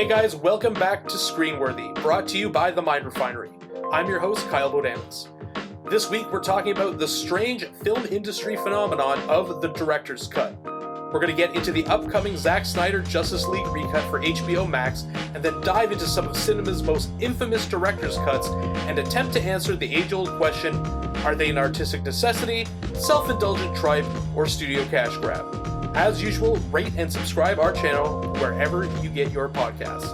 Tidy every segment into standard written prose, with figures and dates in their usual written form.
Hey guys, welcome back to Screenworthy, brought to you by The Mind Refinery. I'm your host, Kyle Bodanis. This week we're talking about the strange film industry phenomenon of the director's cut. We're going to get into the upcoming Zack Snyder Justice League recut for HBO Max, and then dive into some of cinema's most infamous director's cuts and attempt to answer the age-old question, are they an artistic necessity, self-indulgent tripe, or studio cash grab? As usual, rate and subscribe our channel wherever you get your podcasts.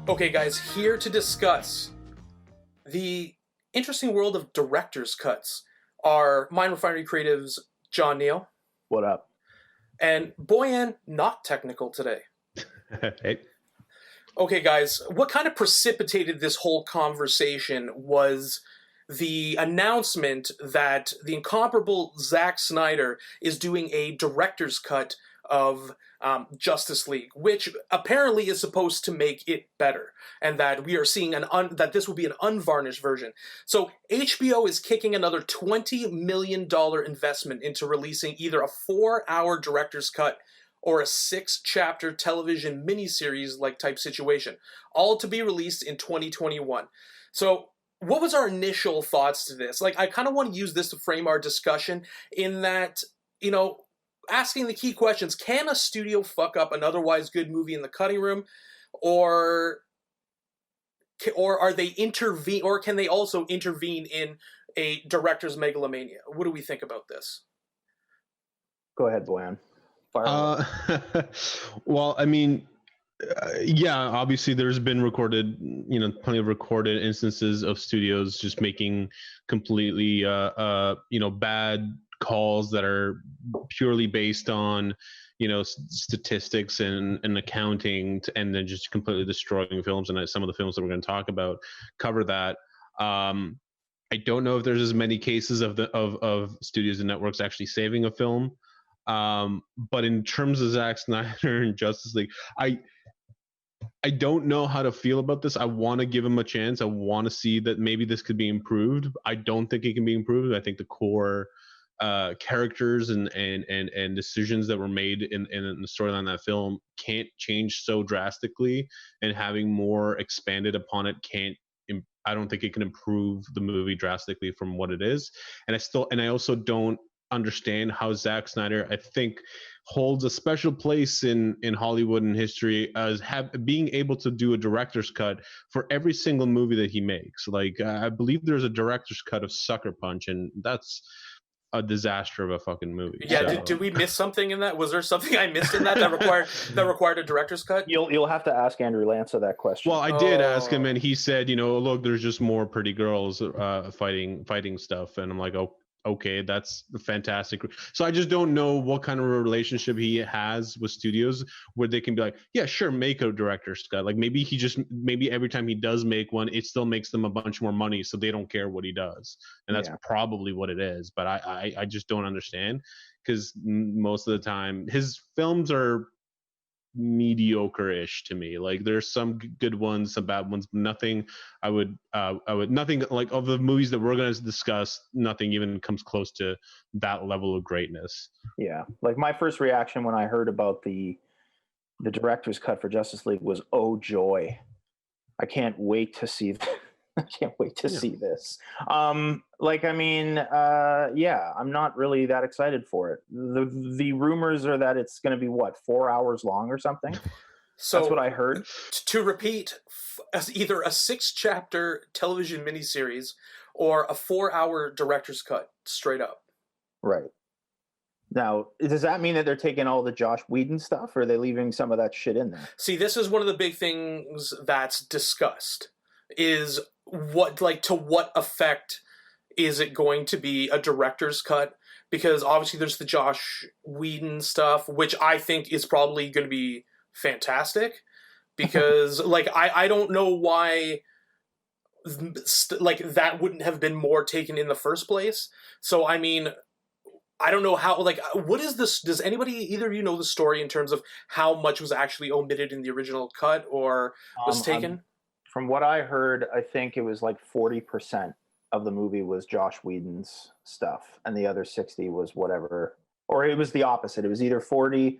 Okay guys, here to discuss the interesting world of director's cuts are Mind Refinery Creative's John Neal. What up? And Boyan, not technical today. Hey. Okay guys, what kind of precipitated this whole conversation was the announcement that the incomparable Zack Snyder is doing a director's cut of Justice League, which apparently is supposed to make it better, and that we are seeing that this will be an unvarnished version. So HBO is kicking another $20 million investment into releasing either a 4-hour director's cut or a 6-chapter television miniseries like type situation, all to be released in 2021. So what was our initial thoughts to this? Like, I kind of want to use this to frame our discussion in that, you know, asking the key questions: can a studio fuck up an otherwise good movie in the cutting room, or are they intervene, or can they also intervene in a director's megalomania? What do we think about this? Go ahead, Boyan. Well, I mean, yeah, obviously there's been plenty of recorded instances of studios just making completely, bad calls that are purely based on, statistics and accounting, and then just completely destroying films. And some of the films that we're going to talk about cover that. I don't know if there's as many cases of studios and networks actually saving a film. But in terms of Zack Snyder and Justice League, I don't know how to feel about this. I want to give him a chance. I want to see that maybe this could be improved. I don't think it can be improved. I think the core characters and decisions that were made in the storyline of that film can't change so drastically, and having more expanded upon it I don't think it can improve the movie drastically from what it is. And I also don't understand how Zack Snyder, I think, holds a special place in Hollywood and history as being able to do a director's cut for every single movie that he makes. Like, I believe there's a director's cut of Sucker Punch, and that's a disaster of a fucking movie. Yeah, so. Did we miss something in that? Was there something I missed in that required a director's cut? You'll have to ask Andrew Lanza that question. Well, I did ask him, and he said, look, there's just more pretty girls fighting stuff, and I'm like, oh, okay, that's fantastic. So I just don't know what kind of a relationship he has with studios where they can be like, yeah, sure, make a director's cut. Like maybe every time he does make one, it still makes them a bunch more money, so they don't care what he does. And that's probably what it is. But I just don't understand, because most of the time his films are mediocre-ish to me. Like there's some good ones, some bad ones. Nothing nothing like of the movies that we're going to discuss, nothing even comes close to that level of greatness. Yeah, like my first reaction when I heard about the director's cut for Justice League was, oh joy, I can't wait to see see this. I'm not really that excited for it. The rumors are that it's going to be 4 hours long or something. So that's what I heard. To repeat, either a 6-chapter television miniseries or a 4-hour director's cut, straight up. Right. Now, does that mean that they're taking all the Josh Whedon stuff, or are they leaving some of that shit in there? See, this is one of the big things that's discussed, is to what effect is it going to be a director's cut? Because obviously there's the Josh Whedon stuff, which I think is probably going to be fantastic, because I don't know why that wouldn't have been more taken in the first place. So I mean, I don't know how, what is this? Does either of you know the story in terms of how much was actually omitted in the original cut or was taken? From what I heard, I think it was 40% of the movie was Josh Whedon's stuff, and the other 60 was whatever Or it was the opposite. It was either 40%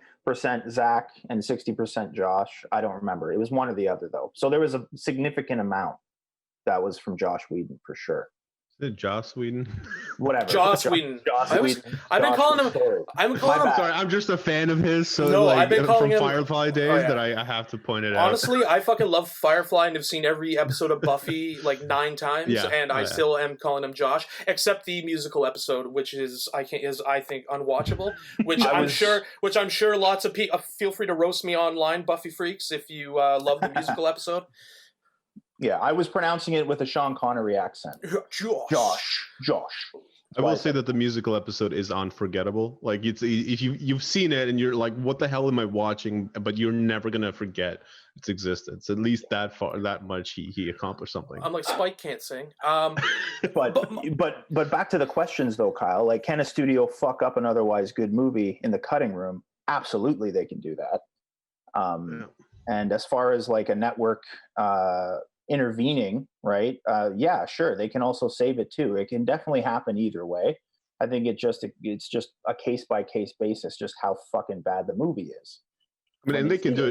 Zach and 60% Josh. I don't remember. It was one or the other, though. So there was a significant amount that was from Josh Whedon for sure. Is it Joss Whedon? Whatever. Joss Whedon. Whedon. I've been calling him. Sorry, I'm just a fan of his. So No, like, I've been calling from him Firefly days that I have to point it out. Honestly, I fucking love Firefly and have seen every episode of Buffy like 9 times, and I still am calling him Josh, except the musical episode, which is I think unwatchable. Which I'm sure lots of people feel free to roast me online, Buffy freaks, if you love the musical episode. Yeah, I was pronouncing it with a Sean Connery accent. Josh. I will say that the musical episode is unforgettable. Like it's if you've seen it and you're like, what the hell am I watching? But you're never gonna forget its existence. At least that much he accomplished something. I'm like, Spike can't sing. But back to the questions though, Kyle. Like, can a studio fuck up an otherwise good movie in the cutting room? Absolutely, they can do that. And as far as like a network intervening, right? Yeah, sure. They can also save it too. It can definitely happen either way. I think it's just a case by case basis, just how fucking bad the movie is. I mean, and they can do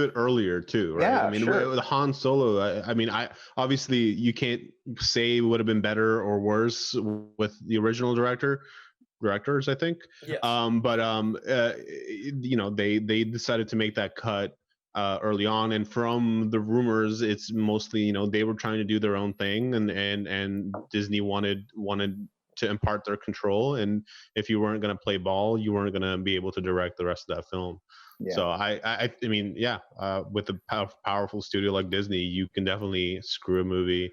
it earlier too, right? Yeah, I mean, sure. with Han Solo, I obviously you can't say it would have been better or worse with the original directors, I think. Yes. They decided to make that cut early on, and from the rumors, it's mostly they were trying to do their own thing, and Disney wanted to impart their control, and if you weren't going to play ball, you weren't going to be able to direct the rest of that film. Yeah. So I mean, with a powerful studio like Disney, you can definitely screw a movie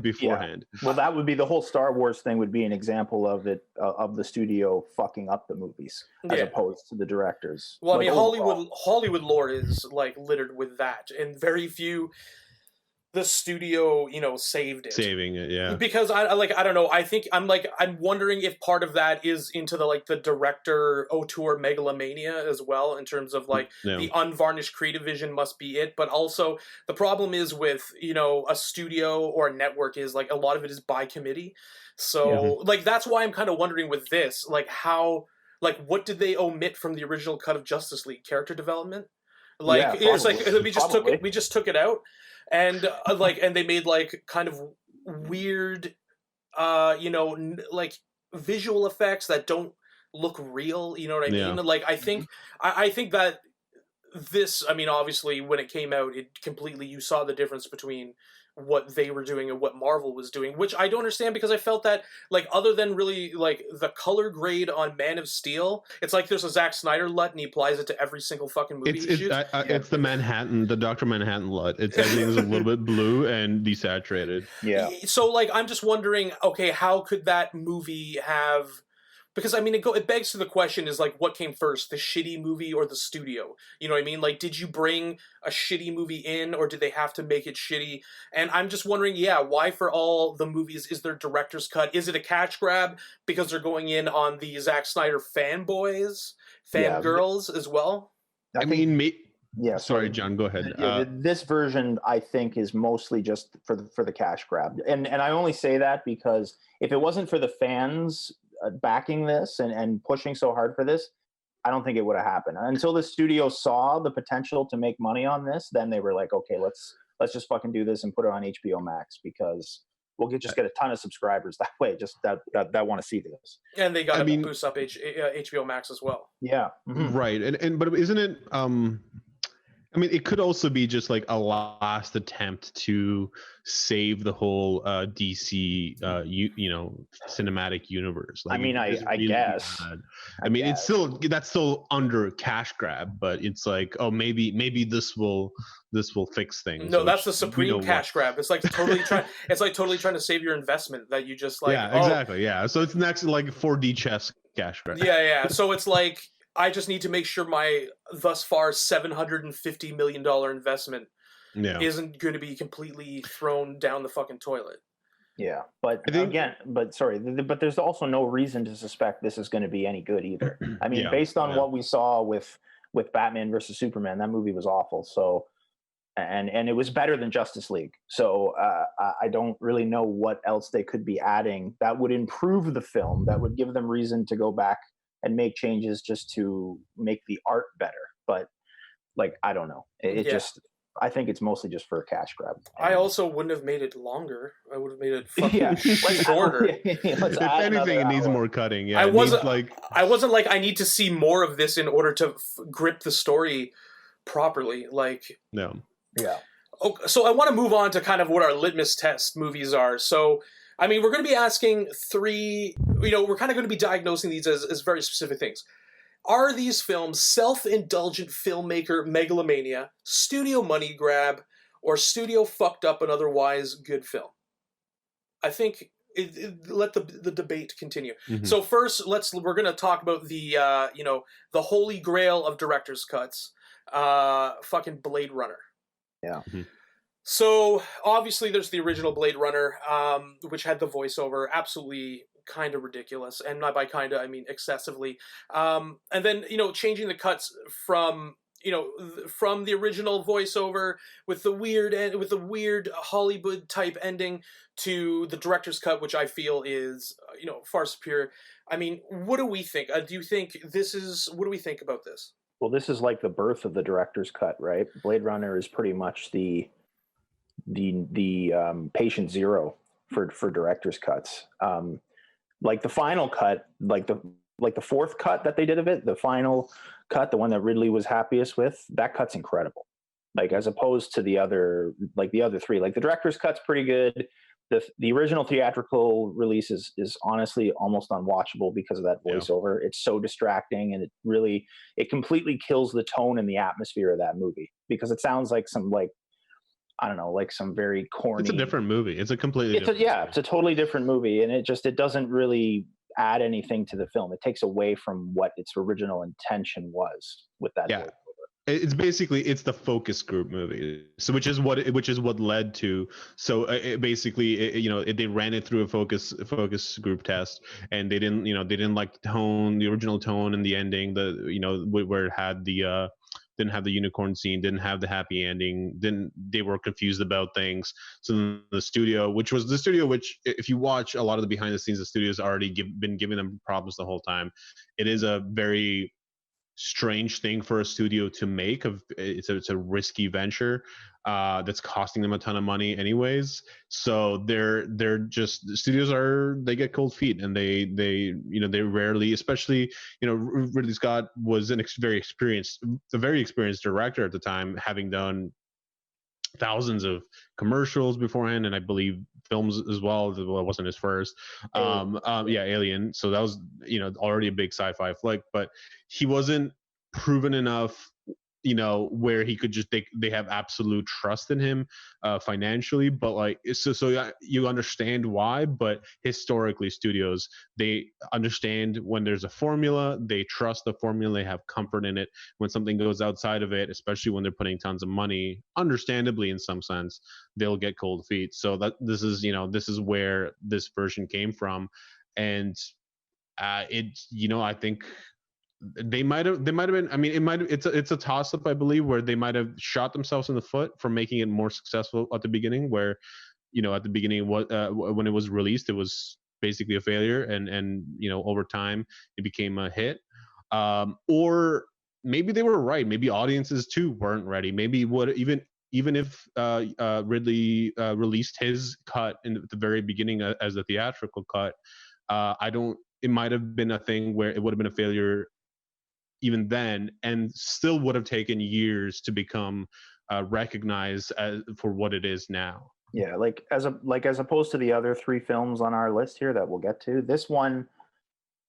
beforehand. Yeah. Well, that would be the whole Star Wars thing would be an example of it, of the studio fucking up the movies as opposed to the directors. Well, I mean, Hollywood lore is like littered with that, and very few the studio saving it, yeah, because I don't know, I think I'm wondering if part of that is into the director auteur megalomania as well, in terms of the unvarnished creative vision must be it, but also the problem is with a studio or a network is a lot of it is by committee, so that's why I'm kind of wondering with this how what did they omit from the original cut of Justice League? Character development, we just took it out. And and they made kind of weird, visual effects that don't look real. You know what I mean? I think that this. I mean, obviously, when it came out, you saw the difference between what they were doing and what Marvel was doing, which I don't understand, because I felt that other than really the color grade on Man of Steel, it's there's a Zack Snyder LUT and he applies it to every single fucking movie he shoots. It's the Dr. Manhattan LUT. It's everything's a little bit blue and desaturated. Yeah. So I'm just wondering, okay, how could that movie have? Because I mean, it begs to the question is what came first, the shitty movie or the studio? You know what I mean? Did you bring a shitty movie in, or did they have to make it shitty? And I'm just wondering, why for all the movies is there director's cut? Is it a cash grab because they're going in on the Zack Snyder fanboys, fangirls as well? Yeah. Sorry, John. Go ahead. This version, I think, is mostly just for the cash grab, and I only say that because if it wasn't for the fans backing this and pushing so hard for this, I don't think it would have happened. Until the studio saw the potential to make money on this, then they were like, okay, let's just fucking do this and put it on HBO Max, because we'll just get a ton of subscribers that way, just that want to see this. And they got to boost up HBO Max as well. Yeah. Mm-hmm. Right. But isn't it I mean, it could also be just a last attempt to save the whole DC, cinematic universe. I mean, I guess. That's still under cash grab, but it's maybe this will fix things. No, that's the supreme cash grab. It's totally trying to save your investment that you just exactly. Yeah. So it's next 4D chess cash grab. Yeah. So it's I just need to make sure my thus far $750 million investment isn't going to be completely thrown down the fucking toilet. Yeah, but but there's also no reason to suspect this is going to be any good either. I mean, based on what we saw with Batman versus Superman, that movie was awful. So, and it was better than Justice League. So I don't really know what else they could be adding that would improve the film, that would give them reason to go back and make changes just to make the art better. But like, I don't know. It Yeah. just, I think it's mostly just for a cash grab. I also wouldn't have made it longer. I would have made it fucking Yeah. shorter. If anything, it needs hour. more cutting. Yeah, I it wasn't needs, like, I wasn't like I need to see more of this in order to grip the story properly. Like, no. Yeah. so I want to move on to kind of what our litmus test movies are. So, I mean, we're going to be asking three. We're kind of going to be diagnosing these as very specific things. Are these films self-indulgent filmmaker megalomania, studio money grab, or studio fucked up an otherwise good film? I think let the debate continue. Mhm. So first, we're going to talk about the the holy grail of director's cuts, fucking Blade Runner. Yeah. Mhm. So obviously, there's the original Blade Runner, which had the voiceover, absolutely kind of ridiculous, and not by kind of I mean excessively. And then changing the cuts from from the original voiceover with the weird Hollywood type ending to the director's cut, which I feel is far superior. I mean, what do we think? Do you think this is? What do we think about this? Well, this is like the birth of the director's cut, right? Blade Runner is pretty much the patient zero for director's cuts. Like the final cut, like the fourth cut that they did of it, the final cut, the one that Ridley was happiest with, that cut's incredible. Like as opposed to the other three, like the director's cut's pretty good. The original theatrical release is honestly almost unwatchable because of that voiceover. Yeah. It's so distracting, and it completely kills the tone and the atmosphere of that movie because it sounds like some I don't know, like some very corny. It's a different movie. It's a completely different movie. It's a totally different movie, and it doesn't really add anything to the film. It takes away from what its original intention was with that. Yeah. It's basically the focus group movie, so which is what led to. So they ran it through a focus group test, and they didn't like the tone, the original tone, and the ending. Where it had the didn't have the unicorn scene, didn't have the happy ending. They were confused about things. So the studio, which if you watch a lot of the behind the scenes, the studio's already been giving them problems the whole time. It is a very strange thing for a studio to make. It's a risky venture that's costing them a ton of money anyways. So they're just, the studios they get cold feet, and they rarely, especially Ridley Scott was a very experienced director at the time, having done thousands of commercials beforehand, and I believe films as well. Well, it wasn't his first. Alien. So that was already a big sci-fi flick, but he wasn't proven enough, where he could just they have absolute trust in him financially. But like so you understand why. But historically, studios, they understand when there's a formula, they trust the formula, they have comfort in it. When something goes outside of it, especially when they're putting tons of money, understandably in some sense, they'll get cold feet. So this is where this version came from. And I think they might have been, I mean, it's a toss up, I believe, where they might have shot themselves in the foot for making it more successful at the beginning, where at the beginning, when it was released, it was basically a failure, and over time it became a hit. Or maybe they were right, maybe audiences too weren't ready. Maybe even if Ridley released his cut in the very beginning as a theatrical cut, it might have been a thing where it would have been a failure even then, and still would have taken years to become recognized for what it is now. Yeah, as opposed to the other three films on our list here that we'll get to, this one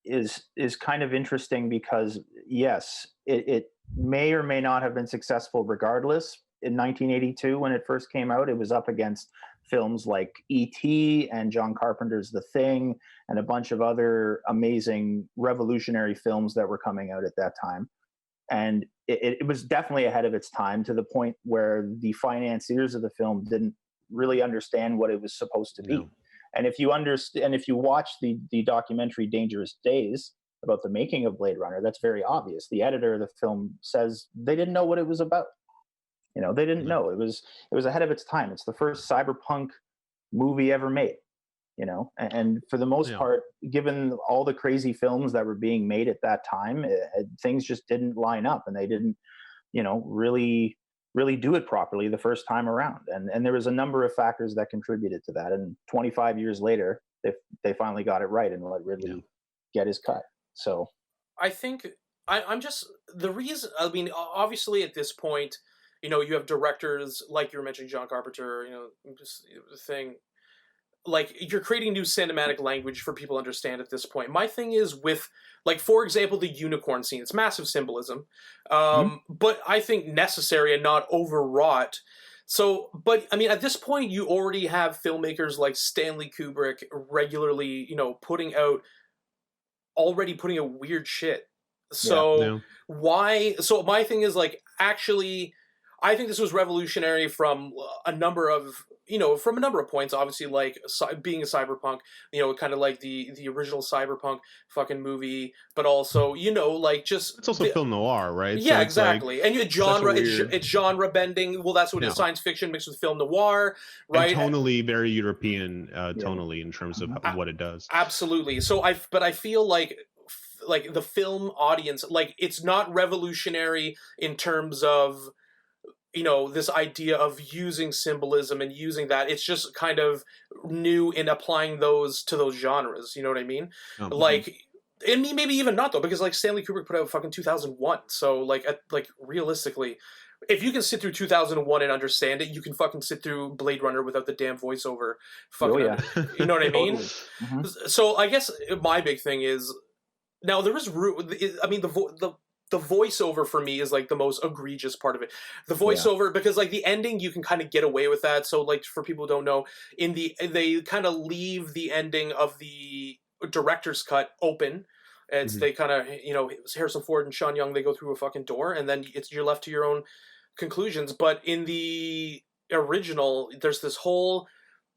is kind of interesting because yes, it may or may not have been successful regardless. In 1982, when it first came out, it was up against films like E.T. and John Carpenter's The Thing and a bunch of other amazing revolutionary films that were coming out at that time. And it was definitely ahead of its time, to the point where the financiers of the film didn't really understand what it was supposed to be. No. And if you watch the documentary Dangerous Days about the making of Blade Runner, that's very obvious. The editor of the film says they didn't know what it was about. They didn't know. It was ahead of its time. It's the first cyberpunk movie ever made. you know. And for the most part, given all the crazy films that were being made at that time, things just didn't line up, and they didn't, you know, really do it properly the first time around. And there was a number of factors that contributed to that. And 25 years later, they finally got it right and let Ridley get his cut. So I think I'm just the reason. I mean, obviously at this point, you know, you have directors like you were mentioning, John Carpenter. You know, just the thing. Like, you're creating new cinematic language for people to understand at this point. My thing is with, like, for example, the unicorn scene. It's massive symbolism, but I think necessary and not overwrought. So, but I mean, at this point, you already have filmmakers like Stanley Kubrick regularly, you know, putting out weird shit. So why? So my thing is, like, actually, I think this was revolutionary from a number of points. Obviously, like being a cyberpunk, you know, kind of like the original cyberpunk fucking movie, but also, you know, like just it's also film noir, right? Yeah, so exactly. Like, and genre, it's genre bending. Well, that's what it's science fiction mixed with film noir, right? And tonally very European, tonally in terms of what it does. Absolutely. So I feel like the film audience, like, it's not revolutionary in terms of, you know, this idea of using symbolism and using that. It's just kind of new in applying those to those genres. You know what I mean? Like, and maybe even not though, because like Stanley Kubrick put out fucking 2001. So like realistically, if you can sit through 2001 and understand it, you can fucking sit through Blade Runner without the damn voiceover. Fucking, you know what I mean? So I guess my big thing is, now there is I mean, the voiceover for me is like the most egregious part of it. The voiceover, because like the ending, you can kind of get away with that. So like, for people who don't know, they kind of leave the ending of the director's cut open. It's they kind of, you know, Harrison Ford and Sean Young, they go through a fucking door, and then you're left to your own conclusions. But in the original, there's this whole,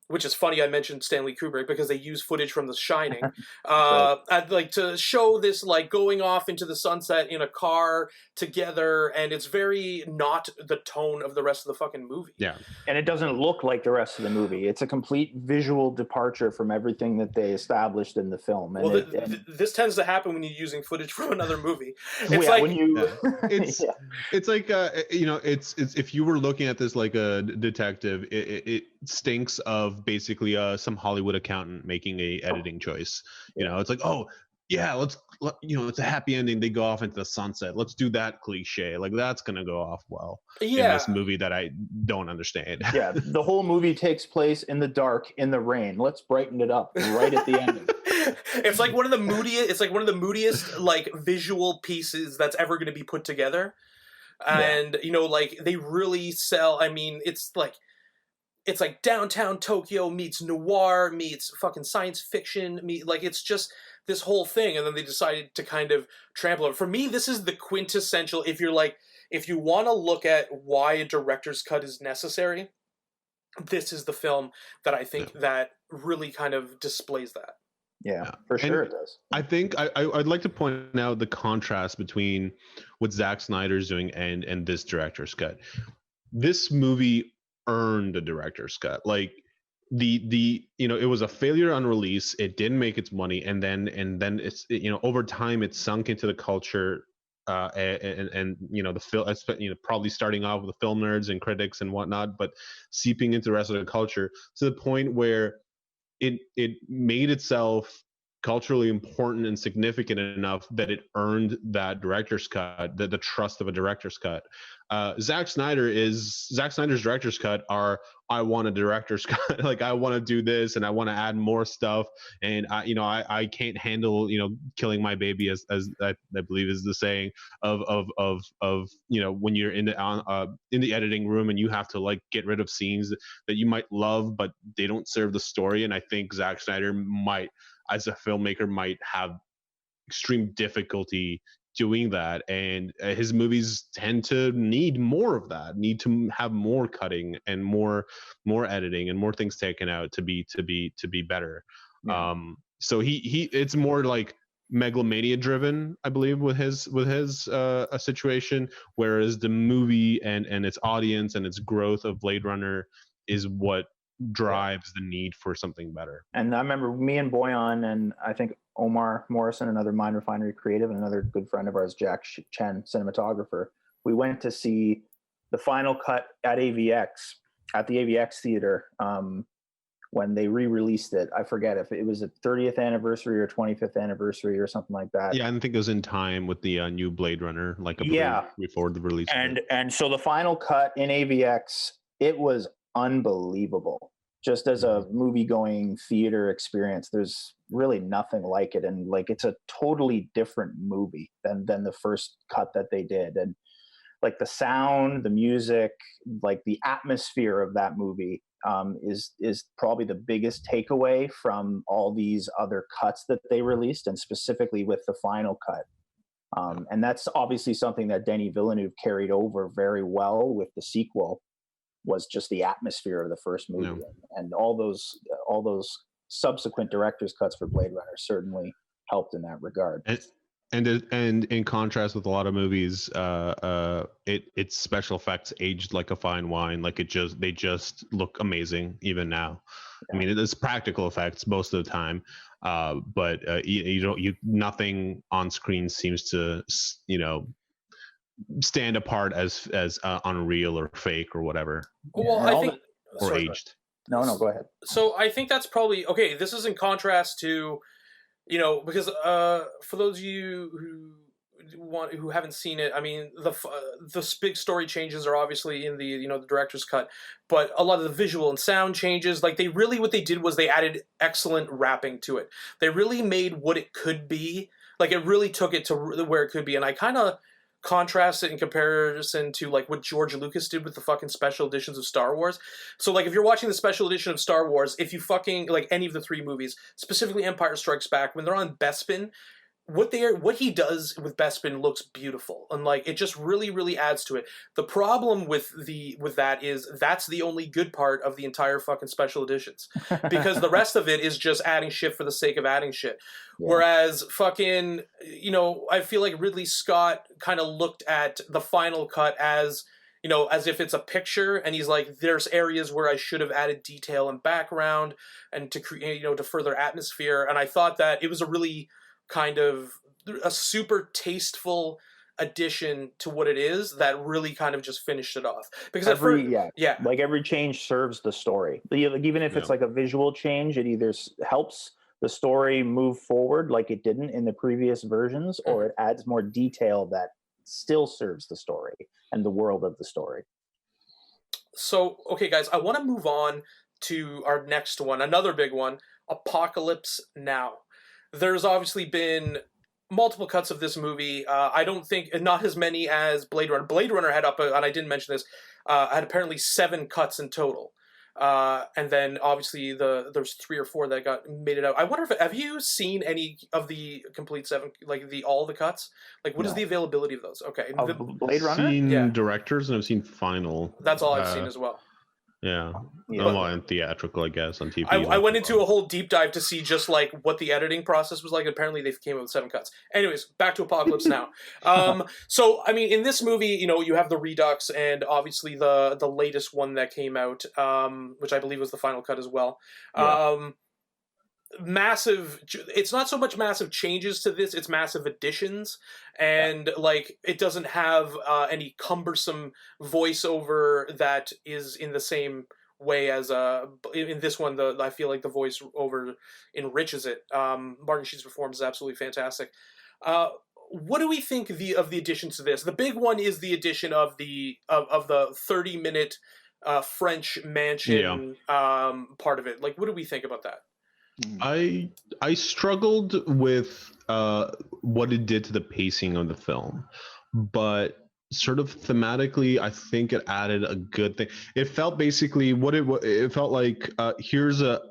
which is funny I mentioned Stanley Kubrick, because they use footage from The Shining, like to show this, like, going off into the sunset in a car together, and it's very not the tone of the rest of the fucking movie. Yeah. And it doesn't look like the rest of the movie. It's a complete visual departure from everything that they established in the film. And well, this tends to happen when you're using footage from another movie. It's like when you it's like you know, it's if you were looking at this like a detective, it stinks of basically some Hollywood accountant making a editing choice. You know, it's like, oh yeah, you know, it's a happy ending, they go off into the sunset, let's do that cliche, like that's gonna go off well in this movie that I don't understand. Yeah, the whole movie takes place in the dark, in the rain, let's brighten it up right at the ending. It's like one of the moodiest like visual pieces that's ever going to be put together. And you know, like, they really sell. I mean, it's like downtown Tokyo meets noir meets fucking science fiction like, it's just this whole thing. And then they decided to kind of trample it. For me, this is the quintessential, if you want to look at why a director's cut is necessary, this is the film that I think that really kind of displays that. Yeah, for sure, it does. I think I'd like to point out the contrast between what Zack Snyder's doing and this director's cut. This movie earned a director's cut. Like, the you know, it was a failure on release, it didn't make its money, and then it's, you know, over time it sunk into the culture, and you know, the film, you know, probably starting off with the film nerds and critics and whatnot, but seeping into the rest of the culture to the point where it made itself culturally important and significant enough that it earned that director's cut, the trust of a director's cut. Zack Snyder's director's cut are, I want a director's cut. Like, I want to do this and I want to add more stuff. And I can't handle, you know, killing my baby, as I believe is the saying of you know, when you're in the editing room and you have to like get rid of scenes that you might love, but they don't serve the story. And I think Zack Snyder might, as a filmmaker, might have extreme difficulty doing that, and his movies tend to need more of that, need to have more cutting and more editing and more things taken out to be better. So he it's more like megalomania driven, I believe, with his a situation, whereas the movie and its audience and its growth of Blade Runner is what drives the need for something better. And I remember me and Boyan and I think Omar Morrison, another Mind Refinery creative, and another good friend of ours, Jack Chen, cinematographer. We went to see the final cut at the AVX theater when they re-released it. I forget if it was a 30th anniversary or 25th anniversary or something like that. Yeah, I think it was in time with the new Blade Runner, like before the release. And so the final cut in AVX, it was unbelievable. Just as a movie-going theater experience, there's really nothing like it, and like it's a totally different movie than the first cut that they did, and like the sound, the music, like the atmosphere of that movie is probably the biggest takeaway from all these other cuts that they released, and specifically with the final cut. And that's obviously something that Denis Villeneuve carried over very well with the sequel, was just the atmosphere of the first movie, and all those subsequent director's cuts for Blade Runner certainly helped in that regard. And in contrast with a lot of movies, its special effects aged like a fine wine. Like they just look amazing even now. Yeah. I mean, it's practical effects most of the time, but nothing on screen seems to stand apart as unreal or fake or whatever. Well, I think aged. No, go ahead. So I think that's probably okay. This is in contrast to, because for those of you who haven't seen it, I mean, the big story changes are obviously in the the director's cut, but a lot of the visual and sound changes, like what they did was they added excellent wrapping to it. They really made what it could be. Like it really took it to where it could be, and I kind of contrast it in comparison to like what George Lucas did with the fucking special editions of Star Wars. So like if you're watching the special edition of Star Wars, if you fucking like any of the 3 movies, specifically Empire Strikes Back, when they're on Bespin, what he does with Bespin looks beautiful, and like it just really adds to it. The problem with that is that's the only good part of the entire fucking special editions, because the rest of it is just adding shit for the sake of adding shit. Yeah. Whereas fucking I feel like Ridley Scott kind of looked at the final cut as as if it's a picture, and he's like, there's areas where I should have added detail and background and to create to further atmosphere, and I thought that it was a really kind of a super tasteful addition to what it is that really kind of just finished it off. Because like every change serves the story. Like, even if it's like a visual change, it either helps the story move forward like it didn't in the previous versions, or it adds more detail that still serves the story and the world of the story. So, okay, guys, I want to move on to our next one, another big one, Apocalypse Now. There's obviously been multiple cuts of this movie. I don't think, not as many as Blade Runner. Blade Runner had and I didn't mention this, had apparently 7 cuts in total. And then obviously there's 3 or 4 that got made it out. I wonder have you seen any of the complete 7, like all the cuts? Like what is the availability of those? Okay. Blade Runner? I've seen directors and I've seen final. That's all I've seen as well. Yeah. Well, and theatrical, I guess, on TV. I went into a whole deep dive to see just like what the editing process was like. Apparently they came up with 7 cuts. Anyways, back to Apocalypse Now. So, I mean, in this movie, you have the Redux and obviously the latest one that came out, which I believe was the final cut as well. Yeah. It's not so much massive changes to this, it's massive additions, and like it doesn't have any cumbersome voiceover that is in the same way as in this one. I feel like the voiceover enriches it. Martin Sheen's performance is absolutely fantastic. What do we think of the additions to this? The big one is the addition of the 30-minute French mansion part of it. Like, what do we think about that? I struggled with what it did to the pacing of the film, but sort of thematically, I think it added a good thing. It felt basically it felt like here's a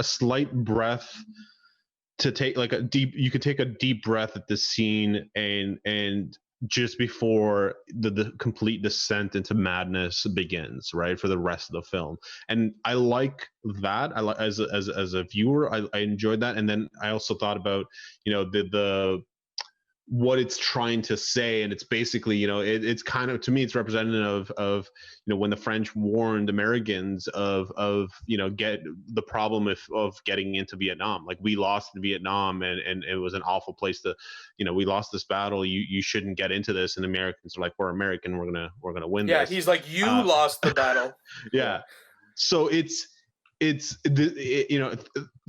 slight breath to take, like you could take a deep breath at this scene and just before the complete descent into madness begins, right, for the rest of the film. And I like that. I like as a viewer, I enjoyed that. And then I also thought about the what it's trying to say. And it's basically, you know, it's kind of, to me, it's representative of, you know, when the French warned Americans of, you know, get the problem of getting into Vietnam. Like, we lost in Vietnam, and it was an awful place to, you know, we lost this battle. You shouldn't get into this. And Americans are like, we're American. We're going to win Yeah, this. he's like, you lost the battle. Yeah. So you know,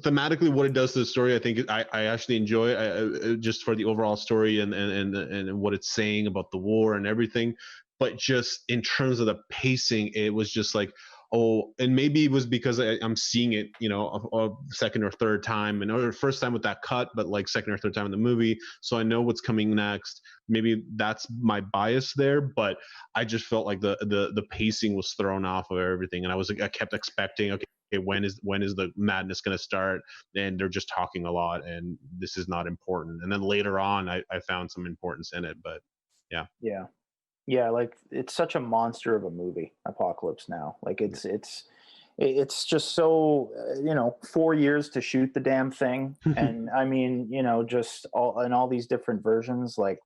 thematically what it does to the story, I think I actually enjoy it, just for the overall story and what it's saying about the war and everything. But just in terms of the pacing, it was just like, oh, and maybe it was because I'm seeing it, you know, a second or third time, and or first time with that cut, but like second or third time in the movie, so I know what's coming next. Maybe that's my bias there, but I just felt like the pacing was thrown off of everything, and I kept expecting, okay, when is the madness going to start? And they're just talking a lot, and this is not important. And then later on, I found some importance in it, but yeah, like, it's such a monster of a movie, Apocalypse Now. Like, it's just so, you know, 4 years to shoot the damn thing. And I mean, you know, just all these different versions. Like,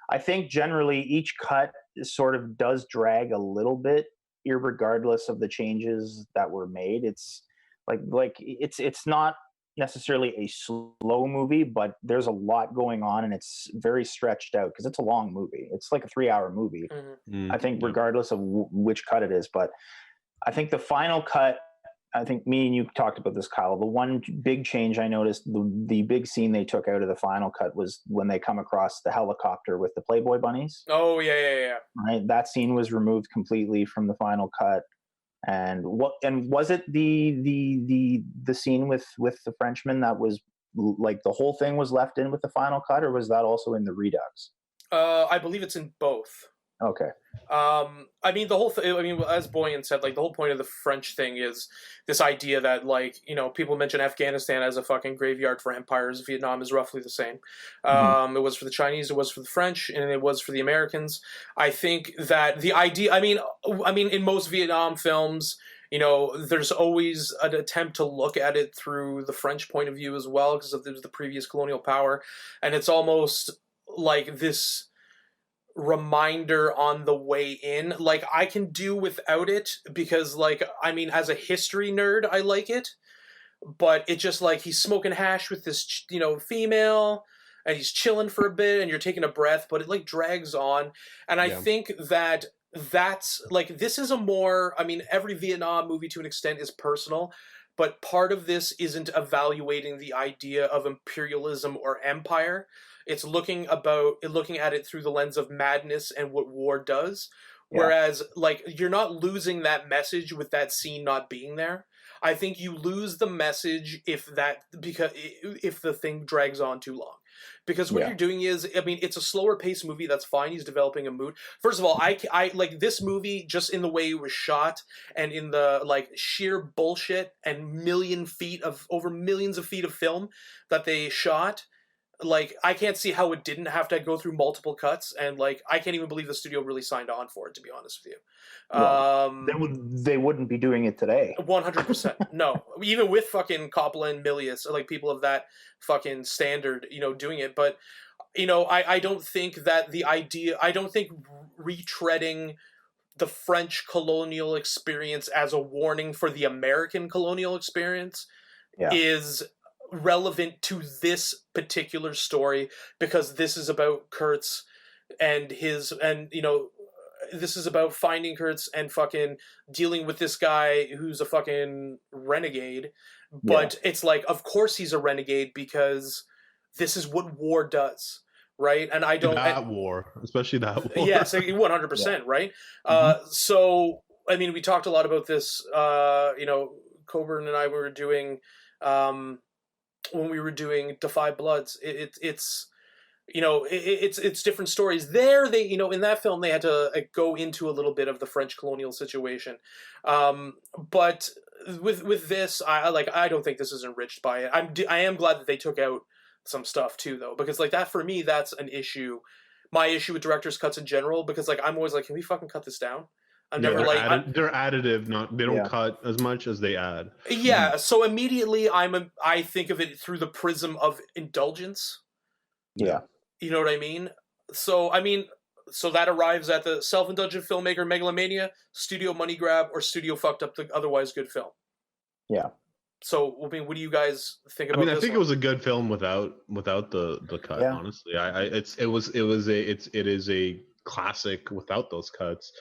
I think generally each cut sort of does drag a little bit, irregardless of the changes that were made. It's it's not necessarily a slow movie, but there's a lot going on, and it's very stretched out because it's a long movie. It's like a 3-hour movie, I think, regardless of which cut it is. But I think the final cut, I think me and you talked about this, Kyle. The one big change I noticed, the big scene they took out of the final cut was when they come across the helicopter with the Playboy bunnies. Oh, yeah. Right, that scene was removed completely from the final cut. And was it the scene with the Frenchman that was, like, the whole thing was left in with the final cut, or was that also in the Redux? I believe it's in both. Okay. I mean, the whole thing, I mean, as Boyan said, like, the whole point of the French thing is this idea that, like, you know, people mention Afghanistan as a fucking graveyard for empires. Vietnam is roughly the same. It was for the Chinese, it was for the French, and it was for the Americans. I think that the idea, I mean, in most Vietnam films, you know, there's always an attempt to look at it through the French point of view as well, because of the previous colonial power. And it's almost like this reminder on the way in. Like, I can do without it because, like, I mean, as a history nerd, I like it, but it just, like, he's smoking hash with this, you know, female, and he's chilling for a bit, and you're taking a breath, but it, like, drags on. And I think that's like, this is a more, I mean, every Vietnam movie to an extent is personal, but part of this isn't evaluating the idea of imperialism or empire. It's looking at it through the lens of madness and what war does. Yeah. Whereas, like, you're not losing that message with that scene not being there. I think you lose the message if the thing drags on too long. Because what you're doing is, I mean, it's a slower paced movie. That's fine. He's developing a mood. First of all, I like this movie just in the way it was shot and in the, like, sheer bullshit and over millions of feet of film that they shot. Like, I can't see how it didn't have to go through multiple cuts, and, like, I can't even believe the studio really signed on for it, to be honest with you. Well, they wouldn't be doing it today. 100%. No. Even with fucking Coppola and Milius, like, people of that fucking standard, you know, doing it. But, you know, I don't think that I don't think retreading the French colonial experience as a warning for the American colonial experience is relevant to this particular story, because this is about Kurtz and you know, this is about finding Kurtz and fucking dealing with this guy who's a fucking renegade. But it's like, of course he's a renegade, because this is what war does, right? And I don't especially that war. Yes, 100%, right? So I mean, we talked a lot about this, you know, Coburn and I were doing when we were doing Defy Bloods. It's you know, it's different stories. There, they, you know, in that film, they had to go into a little bit of the French colonial situation. But with this, I don't think this is enriched by it. I am glad that they took out some stuff too, though, because, like, that for me, that's an issue. My issue with director's cuts in general, because, like, I'm always like, can we fucking cut this down? I'm never they're additive, they don't cut as much as they add. Yeah, so immediately I think of it through the prism of indulgence. Yeah. You know what I mean? So I mean, so that arrives at the self-indulgent filmmaker megalomania, studio money grab, or studio fucked up the otherwise good film. Yeah. So I mean, what do you guys think I about mean, I this think one? it was a good film without the cut. Yeah. Honestly, it is a classic without those cuts.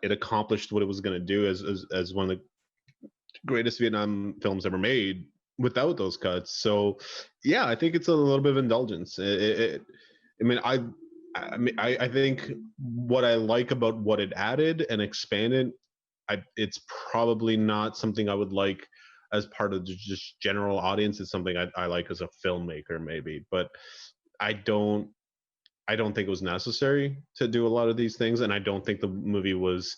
It accomplished what it was going to do as one of the greatest Vietnam films ever made without those cuts. So, yeah, I think it's a little bit of indulgence. I mean, I think what I like about what it added and expanded, it's probably not something I would like as part of the just general audience. It's something I like as a filmmaker, maybe, but I don't. I don't think it was necessary to do a lot of these things, and I don't think the movie was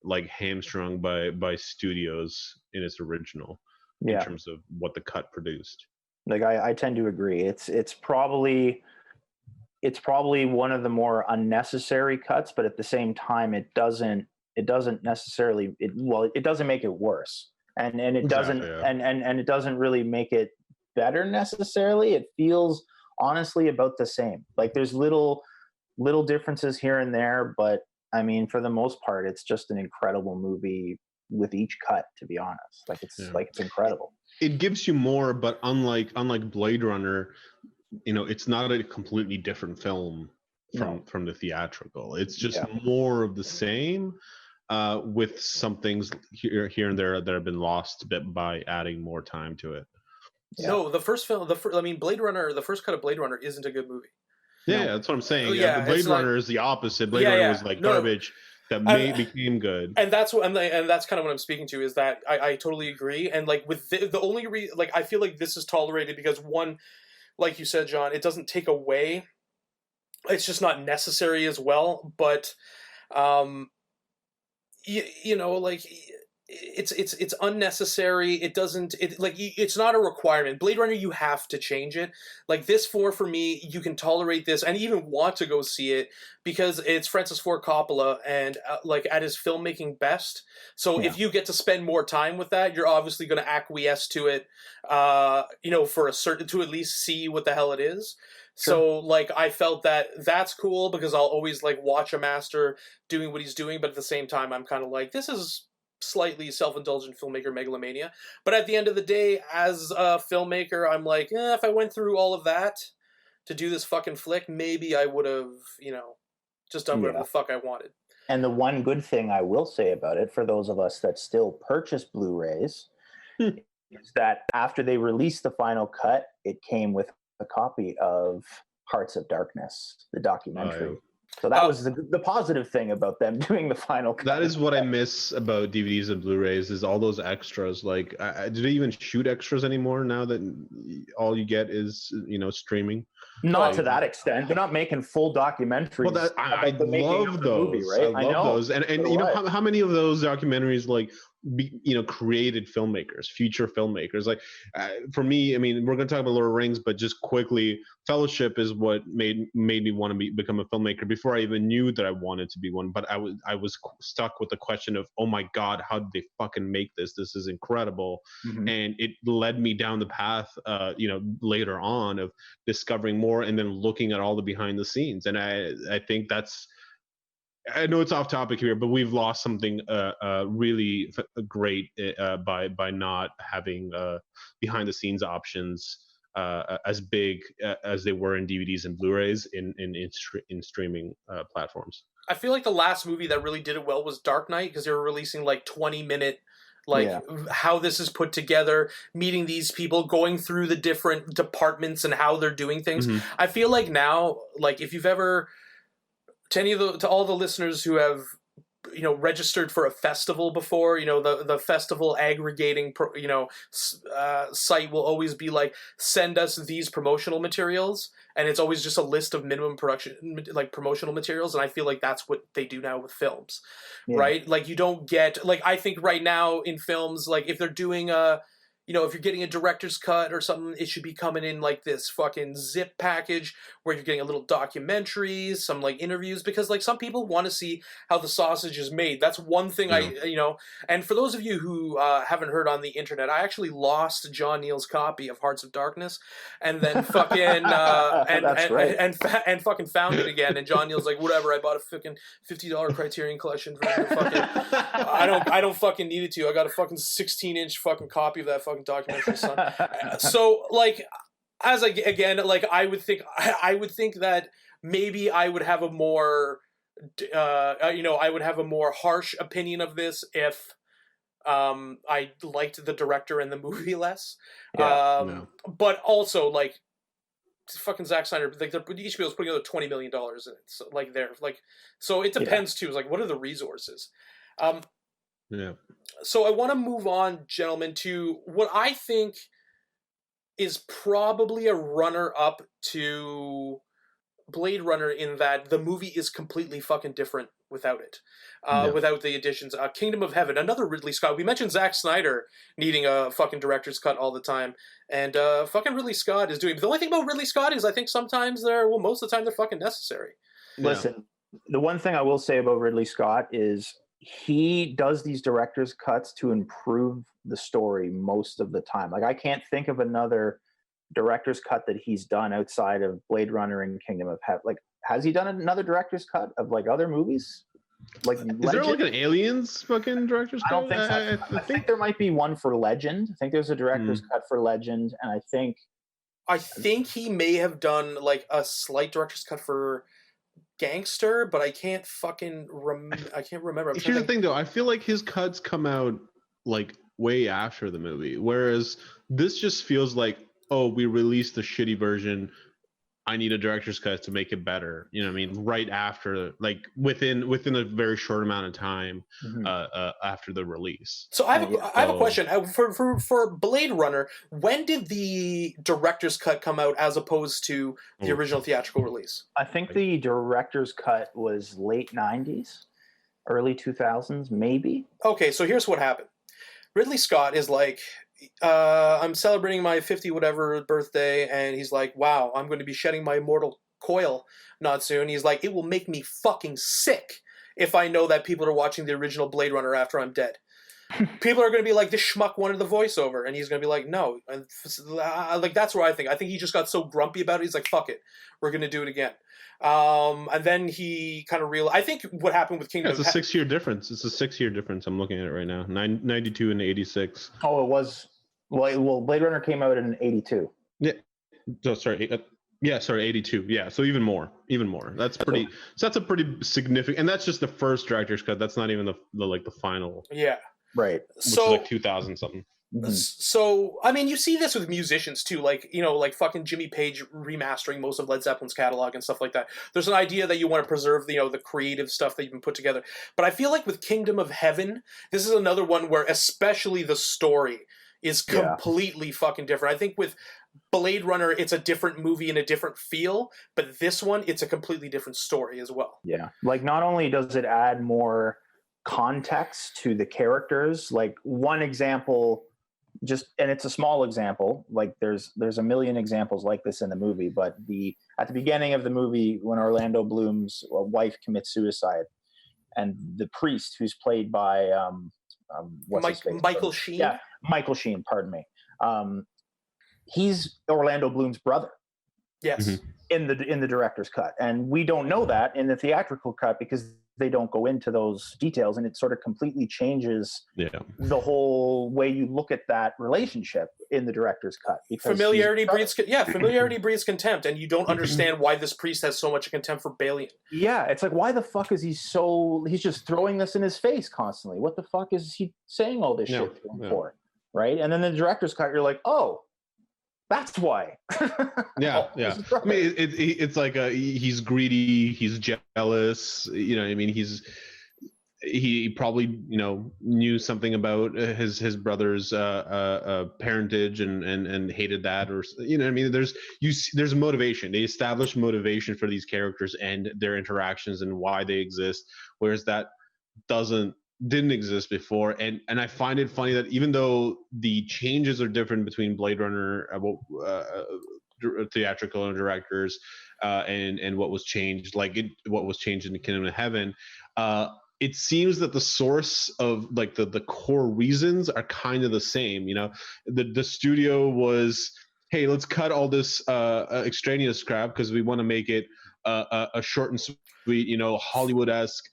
like hamstrung by studios in its original in Yeah. terms of what the cut produced. Like I tend to agree. It's probably one of the more unnecessary cuts, but at the same time, it doesn't necessarily it doesn't make it worse, and it doesn't Exactly, yeah. and it doesn't really make it better necessarily. It feels honestly about the same. Like there's little differences here and there, but I mean, for the most part, it's just an incredible movie with each cut. To be honest, Yeah. it's incredible. It gives you more, but unlike Blade Runner, it's not a completely different film from the theatrical. It's just more of the same, with some things here and there that have been lost a bit by adding more time to it. Yeah. No, the first film, I mean, Blade Runner, the first cut of Blade Runner isn't a good movie. Yeah, that's what I'm saying. Yeah, the Blade it's Runner is the opposite. Blade Runner was like garbage that became good. And that's what, and that's kind of what I'm speaking to, is that I totally agree. And like with the only reason, like I feel like this is tolerated because, one, like you said, John, it doesn't take away. It's just not necessary as well. But, like it's unnecessary. It doesn't, it's not a requirement. Blade Runner, you have to change it. Like this for me, you can tolerate this and even want to go see it because it's Francis Ford Coppola and like at his filmmaking best. So if you get to spend more time with that, you're obviously going to acquiesce to it, for a certain, to at least see what the hell it is. Sure. So like I felt that that's cool because I'll always like watch a master doing what he's doing, but at the same time I'm kind of like, this is slightly self-indulgent filmmaker megalomania. But at the end of the day, as a filmmaker, I'm like, if I went through all of that to do this fucking flick, maybe I would have, just done whatever the fuck I wanted. And the one good thing I will say about it, for those of us that still purchase Blu-rays, is that after they released the final cut, it came with a copy of Hearts of Darkness, the documentary. So that was the positive thing about them doing the final cut. That is what I miss about DVDs and Blu-rays, is all those extras. Like, do they even shoot extras anymore now that all you get is, streaming? Not to that extent. They're not making full documentaries. Well, I love those. Movie, right? I love those. And how many of those documentaries created filmmakers, future filmmakers? Like for me, I mean, we're going to talk about Lord of the Rings, but just quickly, Fellowship is what made me want to become a filmmaker before I even knew that I wanted to be one. But I was stuck with the question of, oh my God, how did they fucking make this? This is incredible. Mm-hmm. And it led me down the path, later on, of discovering more and then looking at all the behind the scenes. And I think that's, I know it's off topic here, but we've lost something really great by not having behind the scenes options as big as they were in DVDs and Blu-rays in streaming platforms. I feel like the last movie that really did it well was Dark Knight, because they were releasing like 20-minute how this is put together, meeting these people, going through the different departments and how they're doing things. Mm-hmm. I feel like now, like if you've ever, to all the listeners who have registered for a festival before, the festival aggregating site will always be like, send us these promotional materials, and it's always just a list of minimum production, like promotional materials. And I feel like that's what they do now with films, right? Like you don't get, like, I think right now in films, like if they're doing a if you're getting a director's cut or something, it should be coming in like this fucking zip package where you're getting a little documentaries, some like interviews, because like some people want to see how the sausage is made. That's one thing and for those of you who haven't heard on the internet, I actually lost John Neal's copy of Hearts of Darkness, and then fucking and fucking found it again. And John Neal's like, whatever, I bought a fucking $50 Criterion Collection for fucking. I don't fucking need it to. I got a fucking 16-inch fucking copy of that fucking documentary, son. So like, I would think that maybe I would have a more, I would have a more harsh opinion of this if I liked the director and the movie less. But also like, fucking Zack Snyder, like HBO is putting another $20 million in it. So like so it depends too. It's like, what are the resources? So I want to move on, gentlemen, to what I think is probably a runner-up to Blade Runner, in that the movie is completely fucking different without it, without the additions. Kingdom of Heaven, another Ridley Scott. We mentioned Zack Snyder needing a fucking director's cut all the time, and fucking Ridley Scott is doing. The only thing about Ridley Scott is I think sometimes most of the time they're fucking necessary. Listen, the one thing I will say about Ridley Scott is he does these director's cuts to improve the story most of the time. Like, I can't think of another director's cut that he's done outside of Blade Runner and Kingdom of Heaven. Like, has he done another director's cut of like other movies? Like, is there like an Aliens fucking director's cut? I don't think so. I think there might be one for Legend. I think there's a director's cut for Legend, and I think he may have done like a slight director's cut for Gangster, but I can't fucking I can't remember. Here's the thing, though. I feel like his cuts come out like way after the movie, whereas this just feels like, oh, we released the shitty version. I need a director's cut to make it better. You know what I mean? Right after, like within a very short amount of time after the release. So I have a question for Blade Runner. When did the director's cut come out as opposed to the original theatrical release? I think the director's cut was late 90s, early 2000s, maybe. Okay, so here's what happened. Ridley Scott is like, I'm celebrating my 50 whatever birthday, and he's like, wow, I'm going to be shedding my immortal coil not soon. He's like, it will make me fucking sick if I know that people are watching the original Blade Runner after I'm dead. People are going to be like, this schmuck wanted the voiceover, and he's going to be like, no. And like, that's where I think he just got so grumpy about it. He's like, fuck it, we're going to do it again. And then he kind of realized, I think what happened with Kingdom. It's a 6-year difference. It's a 6-year difference. I'm looking at it right now. 92 and 86. Oh, it was. Well, Blade Runner came out in 82. Yeah. So sorry. 82. Yeah. So even more. That's pretty. So that's a pretty significant. And that's just the first director's cut. That's not even the final. Yeah. Right. Which is like 2000 something. So, I mean, you see this with musicians too, like, like fucking Jimmy Page remastering most of Led Zeppelin's catalog and stuff like that. There's an idea that you want to preserve, the creative stuff that you've been put together. But I feel like with Kingdom of Heaven, this is another one where especially the story is completely fucking different. I think with Blade Runner, it's a different movie and a different feel, but this one, it's a completely different story as well. Yeah. Like, not only does it add more context to the characters, like one example, and it's a small example, like there's a million examples like this in the movie, but at the beginning of the movie, when Orlando Bloom's wife commits suicide, and the priest, who's played by Michael Sheen. Yeah, Michael Sheen, pardon me. He's Orlando Bloom's brother. Yes. In the director's cut, and we don't know that in the theatrical cut because they don't go into those details, and it sort of completely changes the whole way you look at that relationship in the director's cut. Because familiarity breeds contempt, and you don't understand why this priest has so much contempt for Balian. Yeah, it's like, why the fuck is he's just throwing this in his face constantly? What the fuck is he saying all this shit to him for? Right? And then the director's cut, you're like, oh, that's why. Yeah. I mean, it's like he's greedy, he's jealous. I mean, he probably knew something about his brother's parentage and hated that, or I mean, there's motivation. They establish motivation for these characters and their interactions and why they exist, whereas that doesn't didn't exist before, and I find it funny that even though the changes are different between Blade Runner, theatrical and directors, and what was changed, what was changed in the Kingdom of Heaven, it seems that the source of like the core reasons are kind of the same. You know, the studio was, hey, let's cut all this extraneous crap because we want to make it a short and sweet, you know, Hollywood-esque,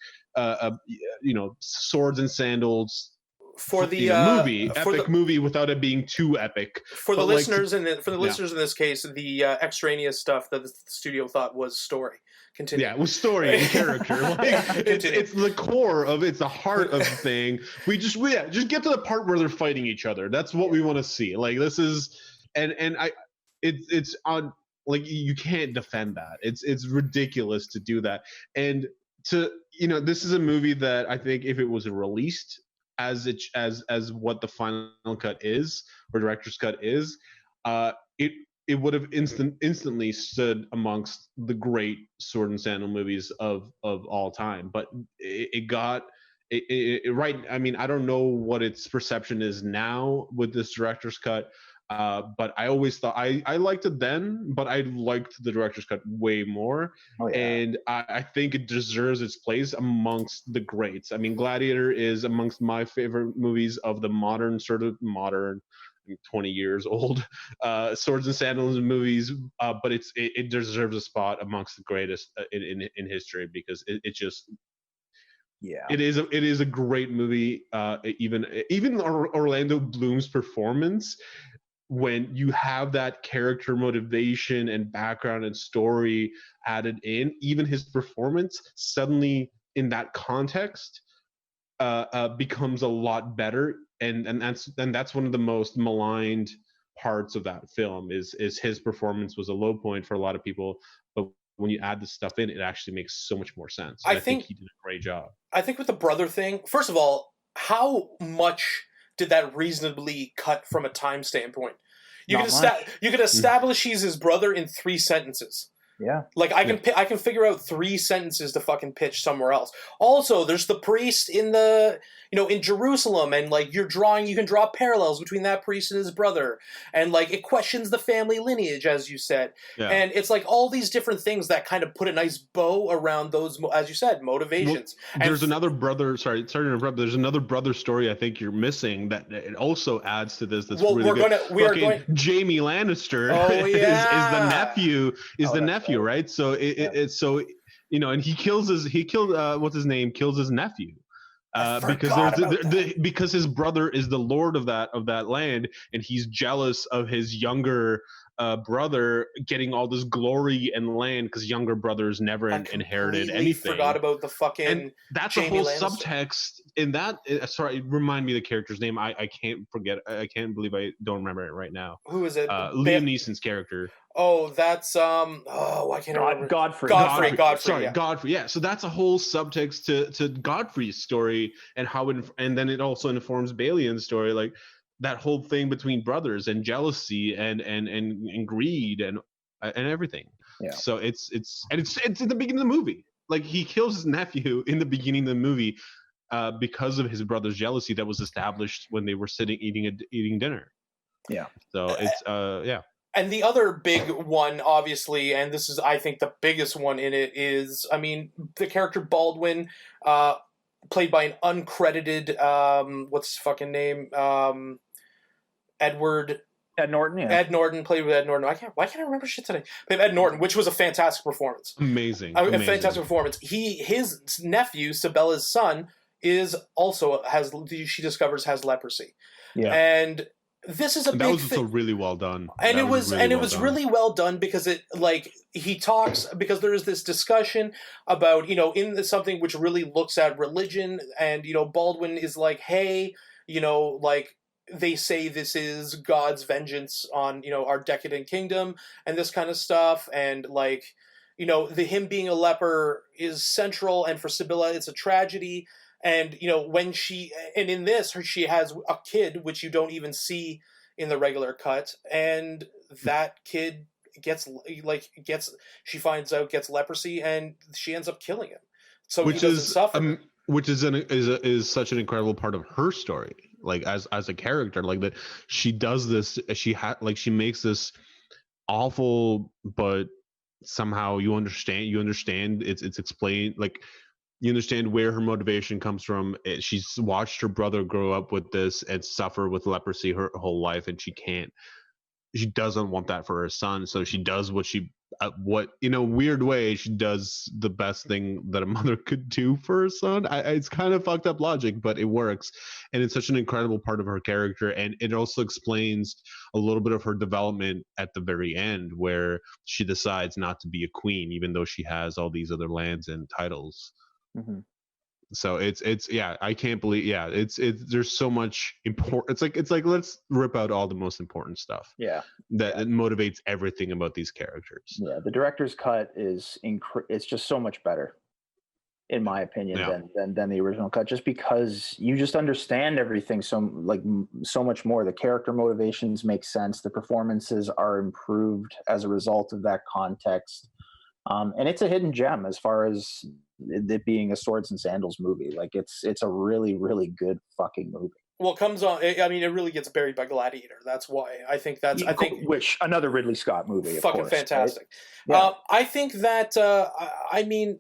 you know, swords and sandals for the epic movie without it being too epic. For the listeners, listeners in this case, the extraneous stuff that the studio thought was story. Continue. Yeah, it was story and character. It's the core of it's the heart of the thing. Just get to the part where they're fighting each other. That's what we want to see. Like this is, it's on. Like you can't defend that. It's ridiculous to do that. And this is a movie that I think if it was released as what the final cut is or director's cut is, it would have instantly stood amongst the great sword and sandal movies of all time. But it got right. I mean, I don't know what its perception is now with this director's cut. But I always thought I liked it then, but I liked the director's cut way more. Oh, yeah. And I think it deserves its place amongst the greats. I mean, Gladiator is amongst my favorite movies of the modern 20 years old swords and sandals movies, but it deserves a spot amongst the greatest in history because it just. Yeah, it is a great movie. Even Orlando Bloom's performance, when you have that character motivation and background and story added in, even his performance suddenly in that context becomes a lot better. And that's one of the most maligned parts of that film is his performance was a low point for a lot of people, but when you add this stuff in, it actually makes so much more sense. I think he did a great job. I think with the brother thing, first of all, how much did that reasonably cut from a time standpoint? You could establish he's his brother in 3 sentences. Yeah. Like I can figure out 3 sentences to fucking pitch somewhere else. Also, there's the priest in in Jerusalem, and like you can draw parallels between that priest and his brother, and like it questions the family lineage, as you said, and it's like all these different things that kind of put a nice bow around those, as you said, motivations. Well, there's another brother. Sorry to interrupt. There's another brother story I think you're missing that it also adds to this. That's really good. Jamie Lannister is the nephew. Nephew, right? So it's so and he killed what's his name? Kills his nephew. Because his brother is the lord of that land, and he's jealous of his younger brother getting all this glory and land because younger brothers never inherited anything. Forgot about the fucking. And that's Jamie a whole Lannister. Subtext in that. Sorry, remind me the character's name. I can't forget. I can't believe I don't remember it right now. Who is it? Liam Neeson's character. Oh, that's I can't remember. Godfrey. Sorry, yeah. Godfrey. Yeah, so that's a whole subtext to Godfrey's story and how and then it also informs Balion's story, like that whole thing between brothers and jealousy and greed and everything. Yeah. So it's in the beginning of the movie. Like he kills his nephew in the beginning of the movie because of his brother's jealousy that was established when they were sitting eating dinner. Yeah. So it's yeah. And the other big one, obviously, and this is, I think, the biggest one in it is, I mean, the character Baldwin, played by an uncredited, what's his fucking name? Ed Norton, yeah. Ed Norton, played with Ed Norton. Why can't I remember shit today? Played Ed Norton, which was a fantastic performance. Amazing. A fantastic performance. His nephew, Sabella's son, she discovers has leprosy. Yeah. And this is that was also really well done, and it was really well done because it he talks because there is this discussion about in something which really looks at religion, and Baldwin is like, hey, like they say this is God's vengeance on our decadent kingdom and this kind of stuff, and like him being a leper is central, and for Sibylla it's a tragedy. And when she in this she has a kid which you don't even see in the regular cut, and that kid she finds out gets leprosy, and she ends up killing him. So which he doesn't suffer. which is such an incredible part of her story, like as a character, like that she does this, she makes this awful, but somehow you understand it's explained, like you understand where her motivation comes from. She's watched her brother grow up with this and suffer with leprosy her whole life, and she doesn't want that for her son, so she does what in a weird way she does the best thing that a mother could do for her son. It's kind of fucked up logic, but it works, and it's such an incredible part of her character, and it also explains a little bit of her development at the very end, where she decides not to be a queen even though she has all these other lands and titles. Mm-hmm. So it's yeah, I can't believe, yeah, it's there's so much important. It's like let's rip out all the most important stuff. Yeah, that motivates everything about these characters. Yeah, the director's cut is it's just so much better, in my opinion, than the original cut. Just because you just understand everything so much more. The character motivations make sense. The performances are improved as a result of that context. And it's a hidden gem as far as it being a swords and sandals movie. Like it's a really, really good fucking movie. Well, it comes on. I mean, it really gets buried by Gladiator. That's why I think which another Ridley Scott movie, of fucking course, fantastic. Right? Yeah. I think that I mean,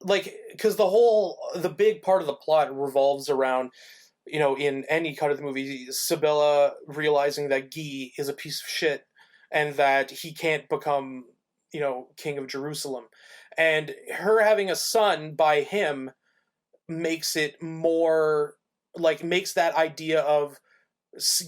like, because the big part of the plot revolves around, in any cut of the movie, Sibylla realizing that Guy is a piece of shit and that he can't become, king of Jerusalem, and her having a son by him makes it more, like, makes that idea of,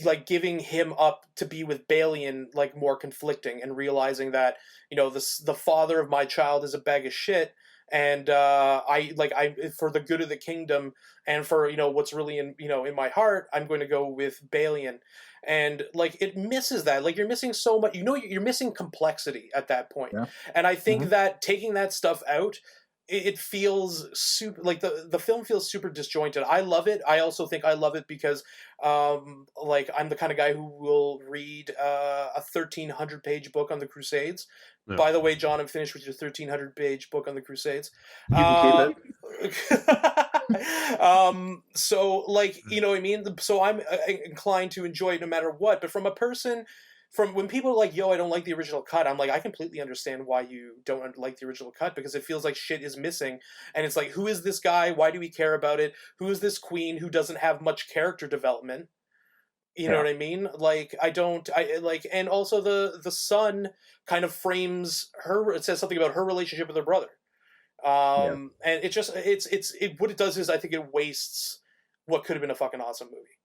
like, giving him up to be with Balian, like, more conflicting, and realizing that, the father of my child is a bag of shit, and I for the good of the kingdom and for what's really in my heart, I'm going to go with Balian. And like, it misses that. Like, you're missing so much. You're missing complexity at that point. Yeah. And I think that taking that stuff out, it feels super, like the film feels super disjointed. I love it. I also think I love it because like, I'm the kind of guy who will read a 1,300 page book on the Crusades. Yeah. By the way, John, I'm finished with your 1,300 page book on the Crusades. You can keep it. So, like, you know what I mean? So I'm inclined to enjoy it no matter what. But from when people are like, yo, I don't like the original cut, I'm like, I completely understand why you don't like the original cut, because it feels like shit is missing. And it's like, who is this guy? Why do we care about it? Who is this queen who doesn't have much character development? You know what I mean? Like, and also the son kind of frames her, it says something about her relationship with her brother. And it just, what it does is, I think it wastes what could have been a fucking awesome movie.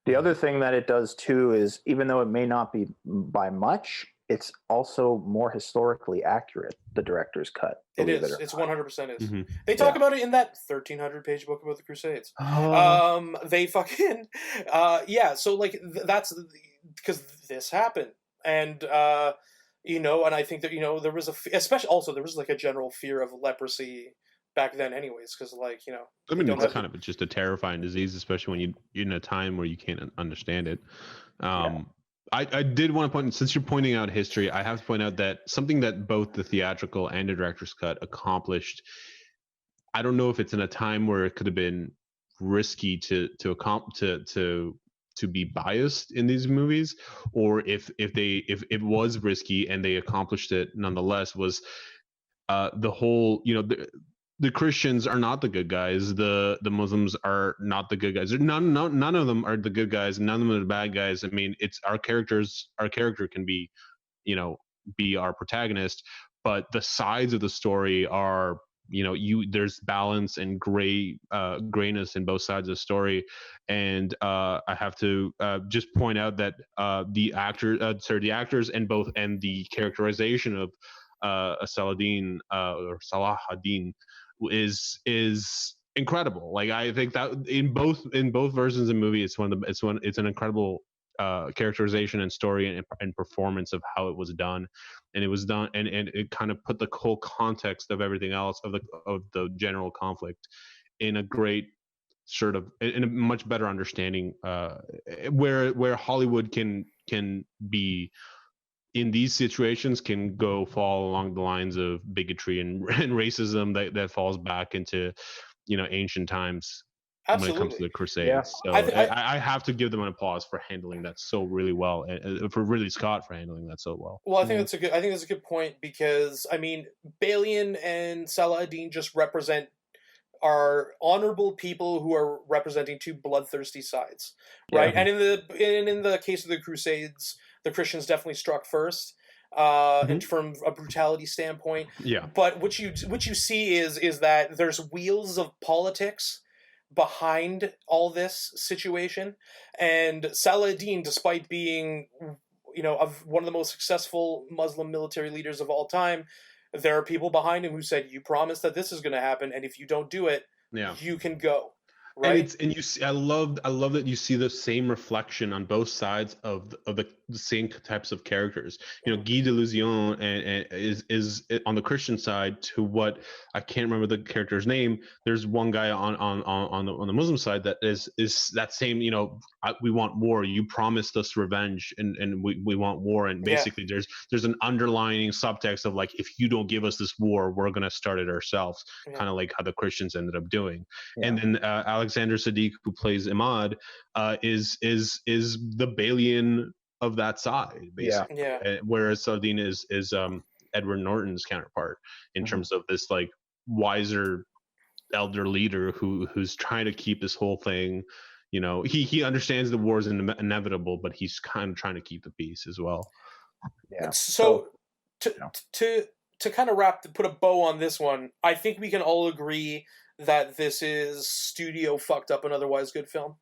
The other thing that it does too is, even though it may not be by much, it's also more historically accurate, the director's cut. It is. It's 100% is. Mm-hmm. They talk about it in that 1,300 page book about the Crusades. They fucking so like, that's because this happened, and and I think that there was there was like a general fear of leprosy back then anyways, because like, I mean, it's kind of just a terrifying disease, especially when you're in a time where you can't understand it. I did want to point, since you're pointing out history, I have to point out that something that both the theatrical and the director's cut accomplished, I don't know if it's in a time where it could have been risky to be biased in these movies, or if it was risky and they accomplished it nonetheless, was the whole, the Christians are not the good guys. The Muslims are not the good guys. None of them are the good guys. None of them are the bad guys. I mean, it's our characters. Our character can be, be our protagonist, but the sides of the story are, there's balance and grayness in both sides of the story. And I have to just point out that the actors and the characterization of Saladin or Salah ad-Din is incredible. Like, I think that in both versions of the movie, it's an incredible characterization and story and performance of how it was done, and it was done, and it kind of put the whole context of everything else of the general conflict in a great sort of, in a much better understanding, where Hollywood can be in these situations, can go fall along the lines of bigotry and racism that falls back into ancient times when it comes to Absolutely. the Crusades. Yeah. So I I have to give them an applause for handling that so really well, and for Ridley Scott for handling that so well. Well, I think that's a good point because I mean, Balian and Saladin just represent are honorable people who are representing two bloodthirsty sides, right? Yeah. And in the case of the Crusades, the Christians definitely struck first, and from a brutality standpoint. Yeah. But what you see is that there's wheels of politics behind all this situation, and Saladin, despite being of one of the most successful Muslim military leaders of all time, there are people behind him who said, "You promised that this is going to happen, and if you don't do it, Yeah. you can go." And Right? you see, I love that you see the same reflection on both sides of the same types of characters. Guy de Lusion and is on the Christian side to what I can't remember the character's name. There's one guy on the Muslim side that is that same. We want war. You promised us revenge, and we want war. And basically, there's an underlying subtext of like, if you don't give us this war, we're gonna start it ourselves. Kind of like how the Christians ended up doing. Yeah. And then Alexander Siddiq, who plays Imad, is the Balian of that side, basically. Yeah. Whereas Saladin is Edward Norton's counterpart in terms of this like wiser elder leader who's trying to keep this whole thing. He understands the war is inevitable, but he's kind of trying to keep the peace as well. Yeah. So to kind of put a bow on this one, I think we can all agree that this is studio fucked up an otherwise good film.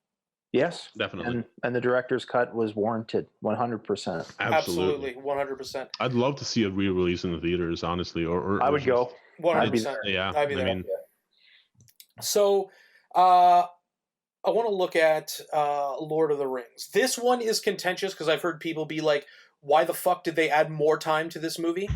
Yes, definitely. And the director's cut was warranted, 100%. Absolutely, 100%. I'd love to see a re-release in the theaters, honestly. Or I would go. 100%. Yeah, I'd be there. I mean, so I want to look at Lord of the Rings. This one is contentious because I've heard people be like, why the fuck did they add more time to this movie?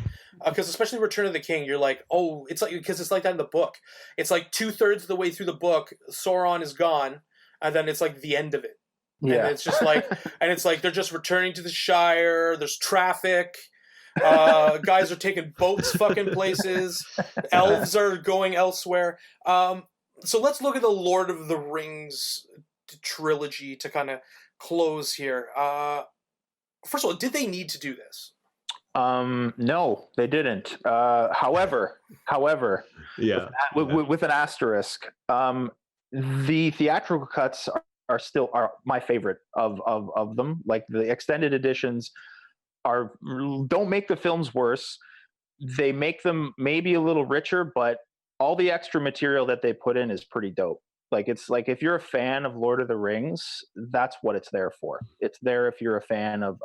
Because especially Return of the King, you're like, oh, it's like, because it's like that in the book. It's like 2/3 of the way through the book, Sauron is gone, and then it's like the end of it. Yeah. And it's just like, and it's like they're just returning to the Shire. There's traffic. Guys are taking boats fucking places. Elves are going elsewhere. So let's look at the Lord of the Rings trilogy to kind of close here. First of all, did they need to do this? No, they didn't. However, yeah, with an asterisk, the theatrical cuts are still my favorite of them. Like the extended editions don't make the films worse. They make them maybe a little richer, but all the extra material that they put in is pretty dope. Like, it's like, if you're a fan of Lord of the Rings, that's what it's there for. It's there if you're a fan of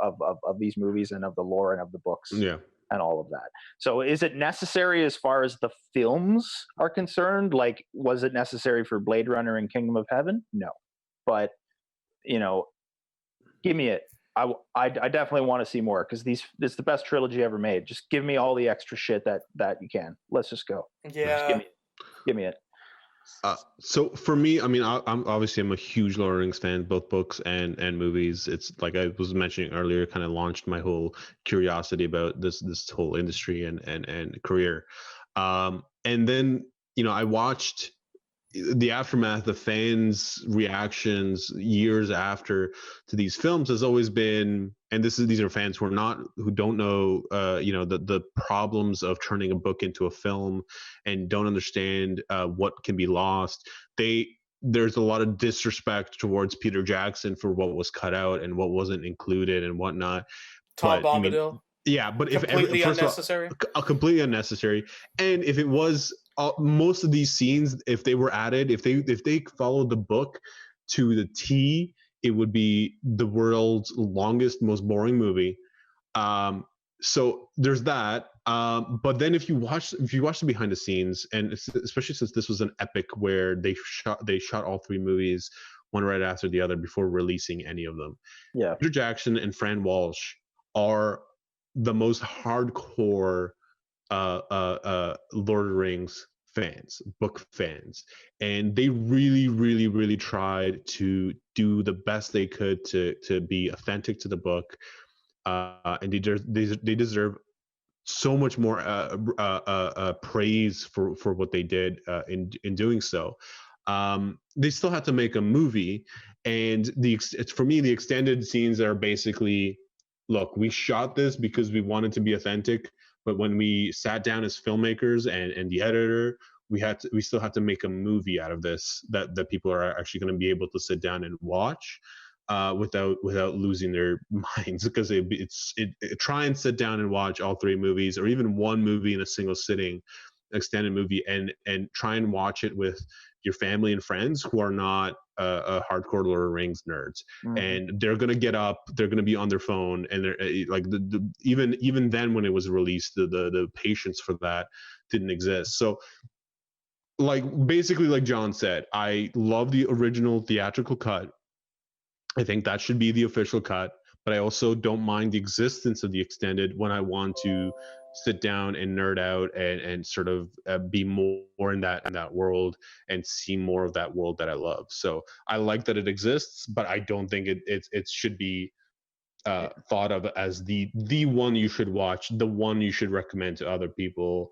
these movies and of the lore and of the books. Yeah. And all of that. So is it necessary as far as the films are concerned? Like, was it necessary for Blade Runner and Kingdom of Heaven? No. But, give me it. I definitely want to see more, because it's the best trilogy ever made. Just give me all the extra shit that you can. Let's just go. Yeah. Just give me it. So for me, I mean, I'm a huge Lord of the Rings fan, both books and movies. It's like I was mentioning earlier, kind of launched my whole curiosity about this whole industry and career. And then I watched the aftermath, the fans' reactions years after to these films has always been, and these are fans who don't know, the problems of turning a book into a film and don't understand what can be lost. There's a lot of disrespect towards Peter Jackson for what was cut out and what wasn't included and whatnot. Tom Bombadil. Yeah, but completely unnecessary. Completely unnecessary. And if it was most of these scenes, if they were added, if they followed the book to the T, it would be the world's longest, most boring movie. So there's that. But then if you watch the behind the scenes, and especially since this was an epic where they shot all three movies one right after the other before releasing any of them. Yeah, Peter Jackson and Fran Walsh are the most hardcore Lord of the Rings fans, book fans, and they really, really, really tried to do the best they could to be authentic to the book, and they deserve so much more praise for what they did in doing so. They still had to make a movie, and for me the extended scenes are basically, look, we shot this because we wanted to be authentic, but when we sat down as filmmakers and the editor, we still had to make a movie out of this that people are actually going to be able to sit down and watch without losing their minds, because try and sit down and watch all three movies or even one movie in a single sitting, extended movie, and try and watch it with your family and friends who are not hardcore Lord of the Rings nerds. Mhm. And they're gonna get up, they're gonna be on their phone, and they're like even then when it was released, the patience for that didn't exist. So like basically like John said, I love the original theatrical cut. I think that should be the official cut, but I also don't mind the existence of the extended when I want to sit down and nerd out and sort of be more in that world and see more of that world that I love. So I like that it exists, but I don't think it should be thought of as the one you should watch, the one you should recommend to other people,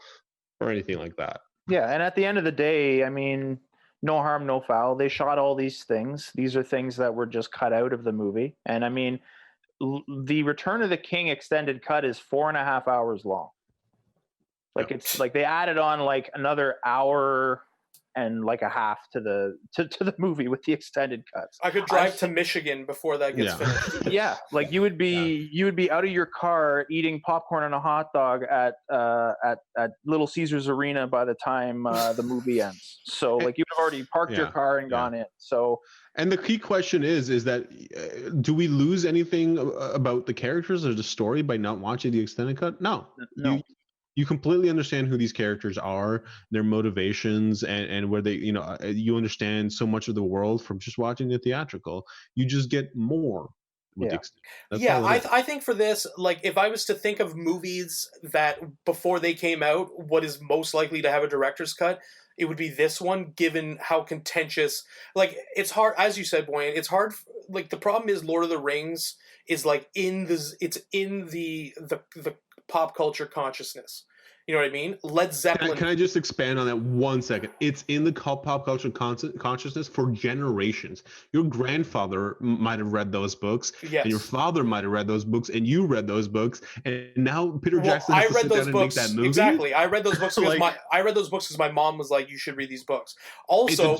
or anything like that. Yeah, and at the end of the day, I mean, no harm, no foul. They shot all these things. These are things that were just cut out of the movie. And I mean, the Return of the King extended cut is 4.5 hours long. Like it's like they added on like another hour and like a half to the movie with the extended cuts. I could drive to Michigan before that gets finished. Yeah, like you would be out of your car eating popcorn and a hot dog at Little Caesars Arena by the time the movie ends. So like you'd have already parked your car and gone in. So, and the key question is that do we lose anything about the characters or the story by not watching the extended cut? No. You completely understand who these characters are, their motivations, and where they, you understand so much of the world from just watching the theatrical. You just get more. I think for this, like, if I was to think of movies that before they came out, what is most likely to have a director's cut, it would be this one, given how contentious. Like, it's hard, as you said, Boyan. It's hard. Like, the problem is Lord of the Rings is like it's in the pop culture consciousness. You know what I mean? Led Zeppelin. Can I just expand on that 1 second? It's in the pop culture consciousness for generations. Your grandfather might have read those books, and your father might have read those books, and you read those books, and now Peter Jackson has to sit down and make that movie. Exactly. I read those books because my mom was like, "You should read these books." Also,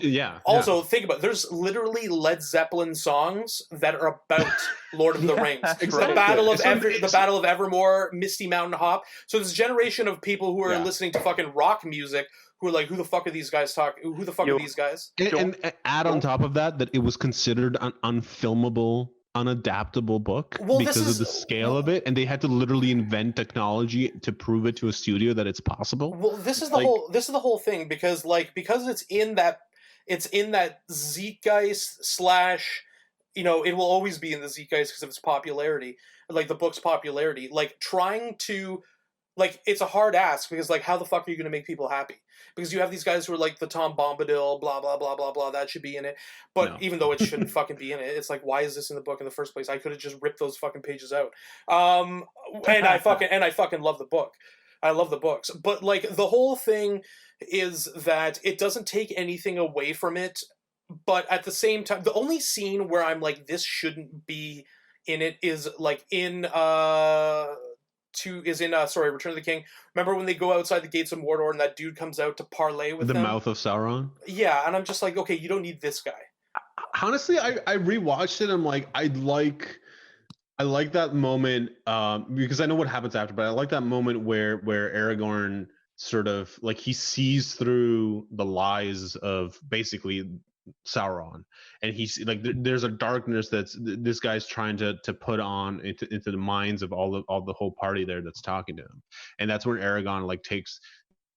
think about it. There's literally Led Zeppelin songs that are about Lord of the Rings. Exactly. The Battle of Evermore, Misty Mountain Hop. So this generation of people who are listening to fucking rock music who are like, who the fuck are these guys talking? Who the fuck are these guys? And add on top of that it was considered an unfilmable, unadaptable book because of the scale of it, and they had to literally invent technology to prove it to a studio that it's possible. Well, this is the whole thing, because it's in that zeitgeist / it will always be in the zeitgeist because of its popularity, like the book's popularity. Like, trying to, like, it's a hard ask, because like, how the fuck are you going to make people happy? Because you have these guys who are like the Tom Bombadil, blah blah blah blah blah, that should be in it. But even though it shouldn't fucking be in it, it's like, why is this in the book in the first place? I could have just ripped those fucking pages out. And I fucking love the book. I love the books. But like, the whole thing is that it doesn't take anything away from it. But at the same time, the only scene where I'm like, this shouldn't be in it is like in Return of the King. Remember when they go outside the gates of Mordor and that dude comes out to parlay with the them? Mouth of Sauron? Yeah, and I'm just like, okay, you don't need this guy. Honestly, I rewatched it. I'm like, I like that moment because I know what happens after, but I like that moment where Aragorn sort of like, he sees through the lies of basically Sauron, and he's like, there's a darkness that's this guy's trying to put on into the minds of all the whole party there that's talking to him, and that's when Aragorn like takes,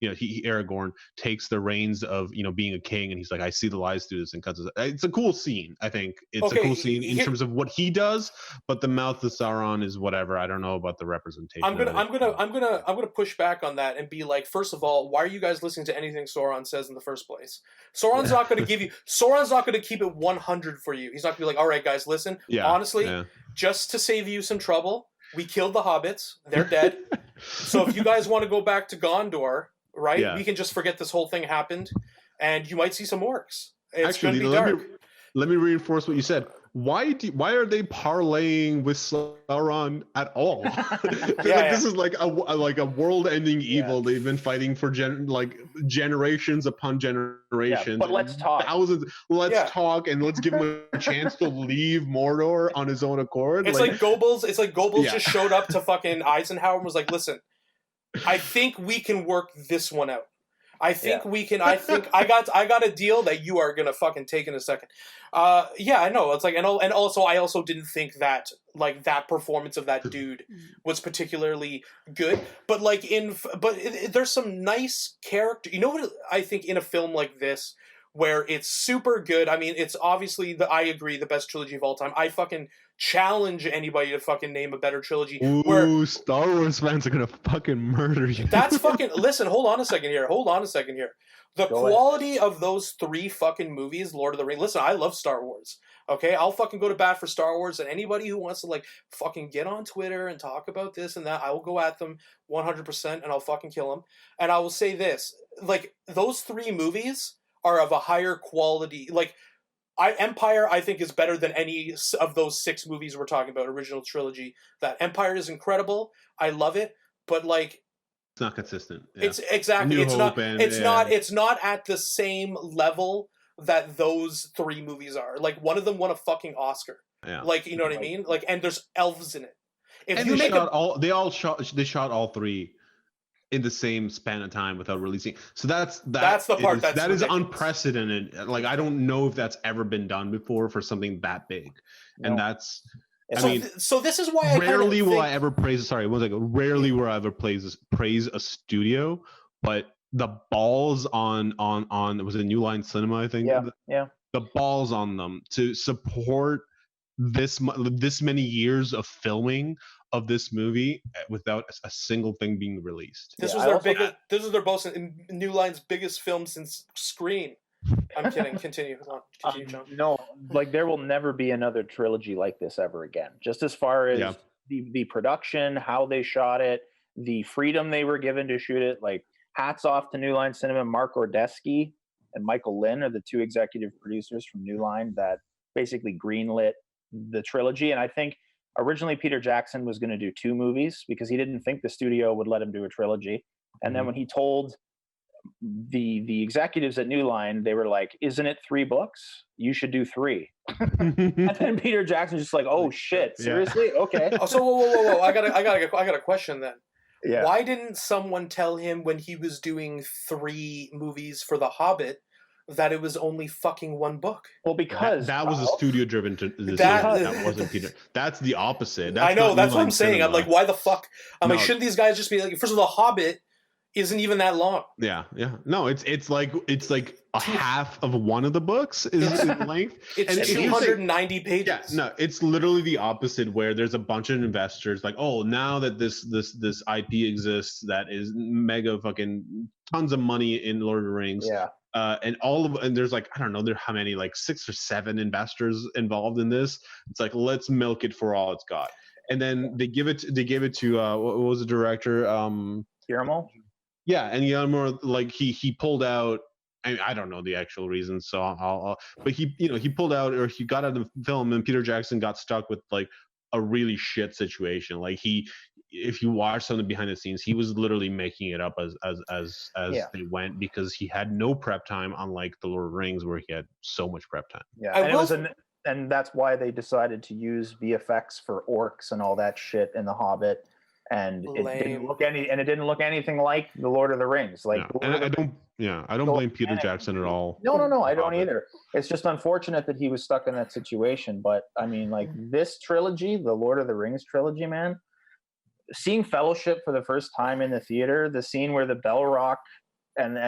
Aragorn takes the reins of being a king, and he's like, I see the lies through this, and cuts it. It's a cool scene. I think it's a cool scene in terms of what he does, but the Mouth of Sauron is whatever. I don't know about the representation. I'm gonna push back on that and be like, first of all, why are you guys listening to anything Sauron says in the first place? Sauron's not gonna Sauron's not gonna keep it 100 for you. He's not gonna be like, all right guys, listen, honestly, just to save you some trouble, We killed the hobbits. They're dead. So if you guys want to go back to Gondor, right, Yeah. we can just forget this whole thing happened, and you might see some orcs. It's Actually, going to be dark. let me reinforce what you said. Why are they parlaying with Sauron at all? This is like a world-ending evil they've been fighting for generations upon generations. Yeah, but let's talk. Thousands. Let's talk and let's give him a chance to leave Mordor on his own accord. It's like Goebbels. It's like Goebbels just showed up to fucking Eisenhower and was like, "Listen, I think we can work this one out. I think we can. I think I got a deal that you are gonna fucking take in a second." I know. It's like, and also I also didn't think that like that performance of that dude was particularly good. But like there's some nice character. You know what I think in a film like this where it's super good. I mean, it's obviously I agree the best trilogy of all time. I fucking challenge anybody to fucking name a better trilogy. Ooh, Star Wars fans are gonna fucking murder you. That's fucking. Listen, hold on a second here. The quality of those 3 fucking movies, Lord of the Rings. Listen, I love Star Wars. Okay, I'll fucking go to bat for Star Wars, and anybody who wants to like fucking get on Twitter and talk about this and that, I will go at them 100%, and I'll fucking kill them. And I will say this: like those 3 movies are of a higher quality. Like Empire, I think, is better than any of those 6 movies we're talking about, original trilogy. That Empire is incredible. I love it, but like. It's not consistent. Yeah. It's exactly. It's not at the same level that those 3 movies are. Like one of them won a fucking Oscar. Yeah. Like you know what I mean? Like, and there's elves in it. They shot all 3 in the same span of time without releasing. So that's the part that is unprecedented. Like I don't know if that's ever been done before for something that big, and that's. So this is why rarely will I ever praise. Sorry, one second. Rarely will I ever praise a studio, but the balls on was it New Line Cinema? I think. Yeah. The balls on them to support this many years of filming of this movie without a single thing being released. This was their biggest. This was their both New Line's biggest film since Scream. I'm kidding. Continue, John. No, like there will never be another trilogy like this ever again. Just as far as the production, how they shot it, the freedom they were given to shoot it. Like hats off to New Line Cinema. Mark Ordesky and Michael Lynn are the 2 executive producers from New Line that basically greenlit the trilogy. And I think originally Peter Jackson was going to do 2 movies because he didn't think the studio would let him do a trilogy. And then when he told the executives at New Line, they were like, "Isn't it 3 books? You should do 3." And then Peter Jackson's just like, "Oh shit, seriously? Okay." Oh, so whoa! I got a question then. Yeah. Why didn't someone tell him when he was doing 3 movies for The Hobbit that it was only fucking 1 book? Well, because that was a studio-driven decision. That wasn't Peter. That's the opposite. I know. That's what I'm saying. I'm like, why the fuck? I'm like, shouldn't these guys just be like? First of all, The Hobbit isn't even that long. Yeah. No, it's like a half of one of the books is in length. It's 290 pages. Yeah, no, it's literally the opposite where there's a bunch of investors like, oh, now that this IP exists that is mega fucking tons of money in Lord of the Rings. Yeah. And there's like, I don't know, there how many, like 6 or 7 investors involved in this. It's like, let's milk it for all it's got. And then they give it to what was the director? Guillermo? Yeah, and Guillermo, like he pulled out. I don't know the actual reason, so but he pulled out, or he got out of the film, and Peter Jackson got stuck with like a really shit situation. Like if you watch some of the behind the scenes, he was literally making it up as they went because he had no prep time, unlike the Lord of the Rings where he had so much prep time. Yeah, and that's why they decided to use VFX for orcs and all that shit in The Hobbit. And it didn't look anything like the Lord of the Rings. Like, and I don't blame Peter Jackson at all. No, I don't either. It's just unfortunate that he was stuck in that situation. But I mean, like this trilogy, the Lord of the Rings trilogy, man, seeing Fellowship for the first time in the theater, the scene where the Balrog and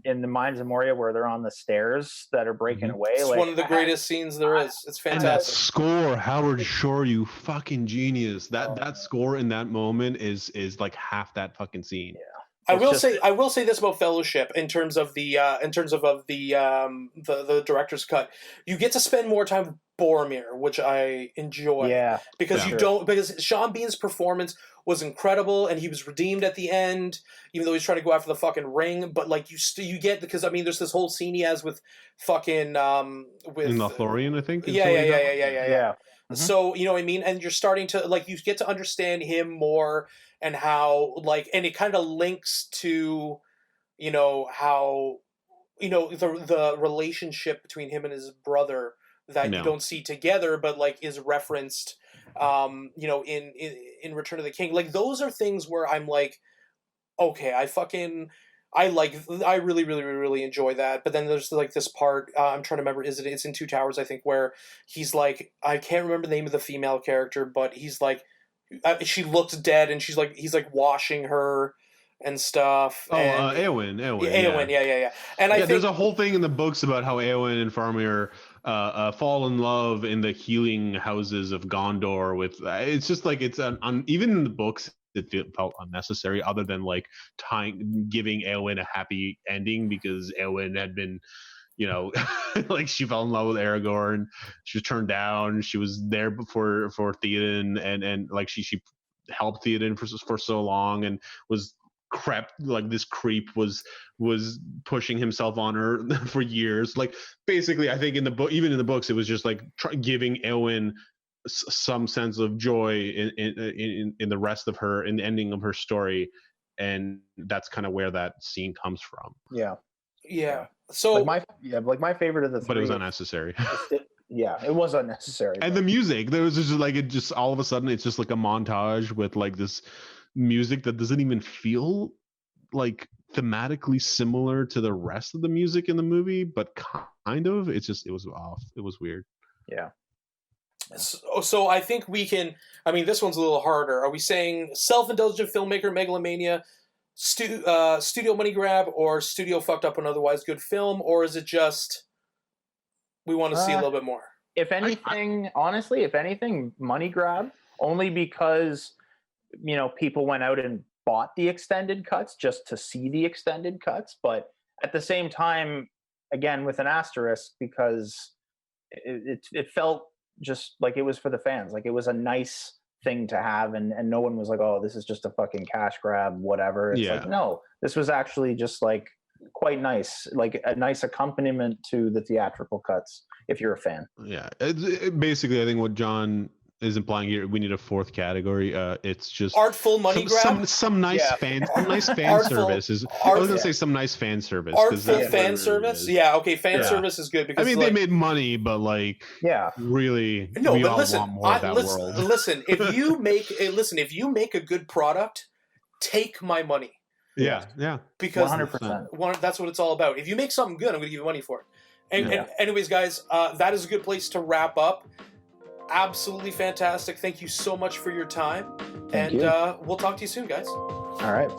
in the Mines of Moria where they're on the stairs that are breaking away. It's like, one of the greatest scenes there is. It's fantastic. And that score, Howard Shore, you fucking genius. That score in that moment is like half that fucking scene. Yeah. I will say this about Fellowship in terms of the director's cut. You get to spend more time Boromir, which I enjoy. Yeah, Because because Sean Bean's performance was incredible, and he was redeemed at the end, even though he's trying to go after the fucking ring. But like you get, because I mean, there's this whole scene he has with fucking with in Lothlorien, I think. Yeah. Mm-hmm. So you know what I mean, and you're starting to like you get to understand him more, and how like, and it kind of links to, you know, how, you know, the relationship between him and his brother that you don't see together, but like is referenced, you know, in Return of the King. Like those are things where I'm like, okay, I really enjoy that. But then there's like this part, I'm trying to remember, it's in Two Towers, I think, where he's like, I can't remember the name of the female character, but he's like, she looks dead, and he's like washing her and stuff. Éowyn. Yeah. And I think there's a whole thing in the books about how Éowyn and Faramir fall in love in the healing houses of Gondor. With it's just like it's even in the books it felt unnecessary, other than like giving Éowyn a happy ending, because Éowyn had been, you know, like she fell in love with Aragorn. She was turned down. She was there before for Theoden, and like she helped Theoden for so long, and was this creep was pushing himself on her for years. Like basically, I think in the book, even in the books, it was just like giving Éowyn some sense of joy in the rest of her, in the ending of her story, and that's kind of where that scene comes from. Yeah. So like my favorite of the three, but it was unnecessary. It was unnecessary. And the music, there was just like, it just all of a sudden it's just like a montage with like this music that doesn't even feel like thematically similar to the rest of the music in the movie, but kind of. It was off. It was weird. Yeah. So I think we can. I mean, this one's a little harder. Are we saying self-indulgent filmmaker megalomania, studio money grab, or studio fucked up an otherwise good film, or is it just we want to see a little bit more? If anything, honestly, if anything, money grab, only because, you know, people went out and bought the extended cuts just to see the extended cuts. But at the same time, again, with an asterisk, because it felt just like it was for the fans. Like it was a nice thing to have, and no one was like, oh, this is just a fucking cash grab, whatever. It's like, no, this was actually just like quite nice, like a nice accompaniment to the theatrical cuts if you're a fan. Basically, I think what John is implying here, we need a fourth category. It's just artful money grab, some nice fan service is. I was gonna say some nice fan service. Artful fan service. Yeah, okay, fan service is good, because I mean, they made money, but like, really, no. But all listen, want more of that world. Listen, if you make a good product, take my money. Yeah. Because 100%. That's what it's all about. If you make something good, I'm going to give you money for it. And anyways, guys, that is a good place to wrap up. Absolutely fantastic. Thank you so much for your time. Thank you. We'll talk to you soon, guys. All right.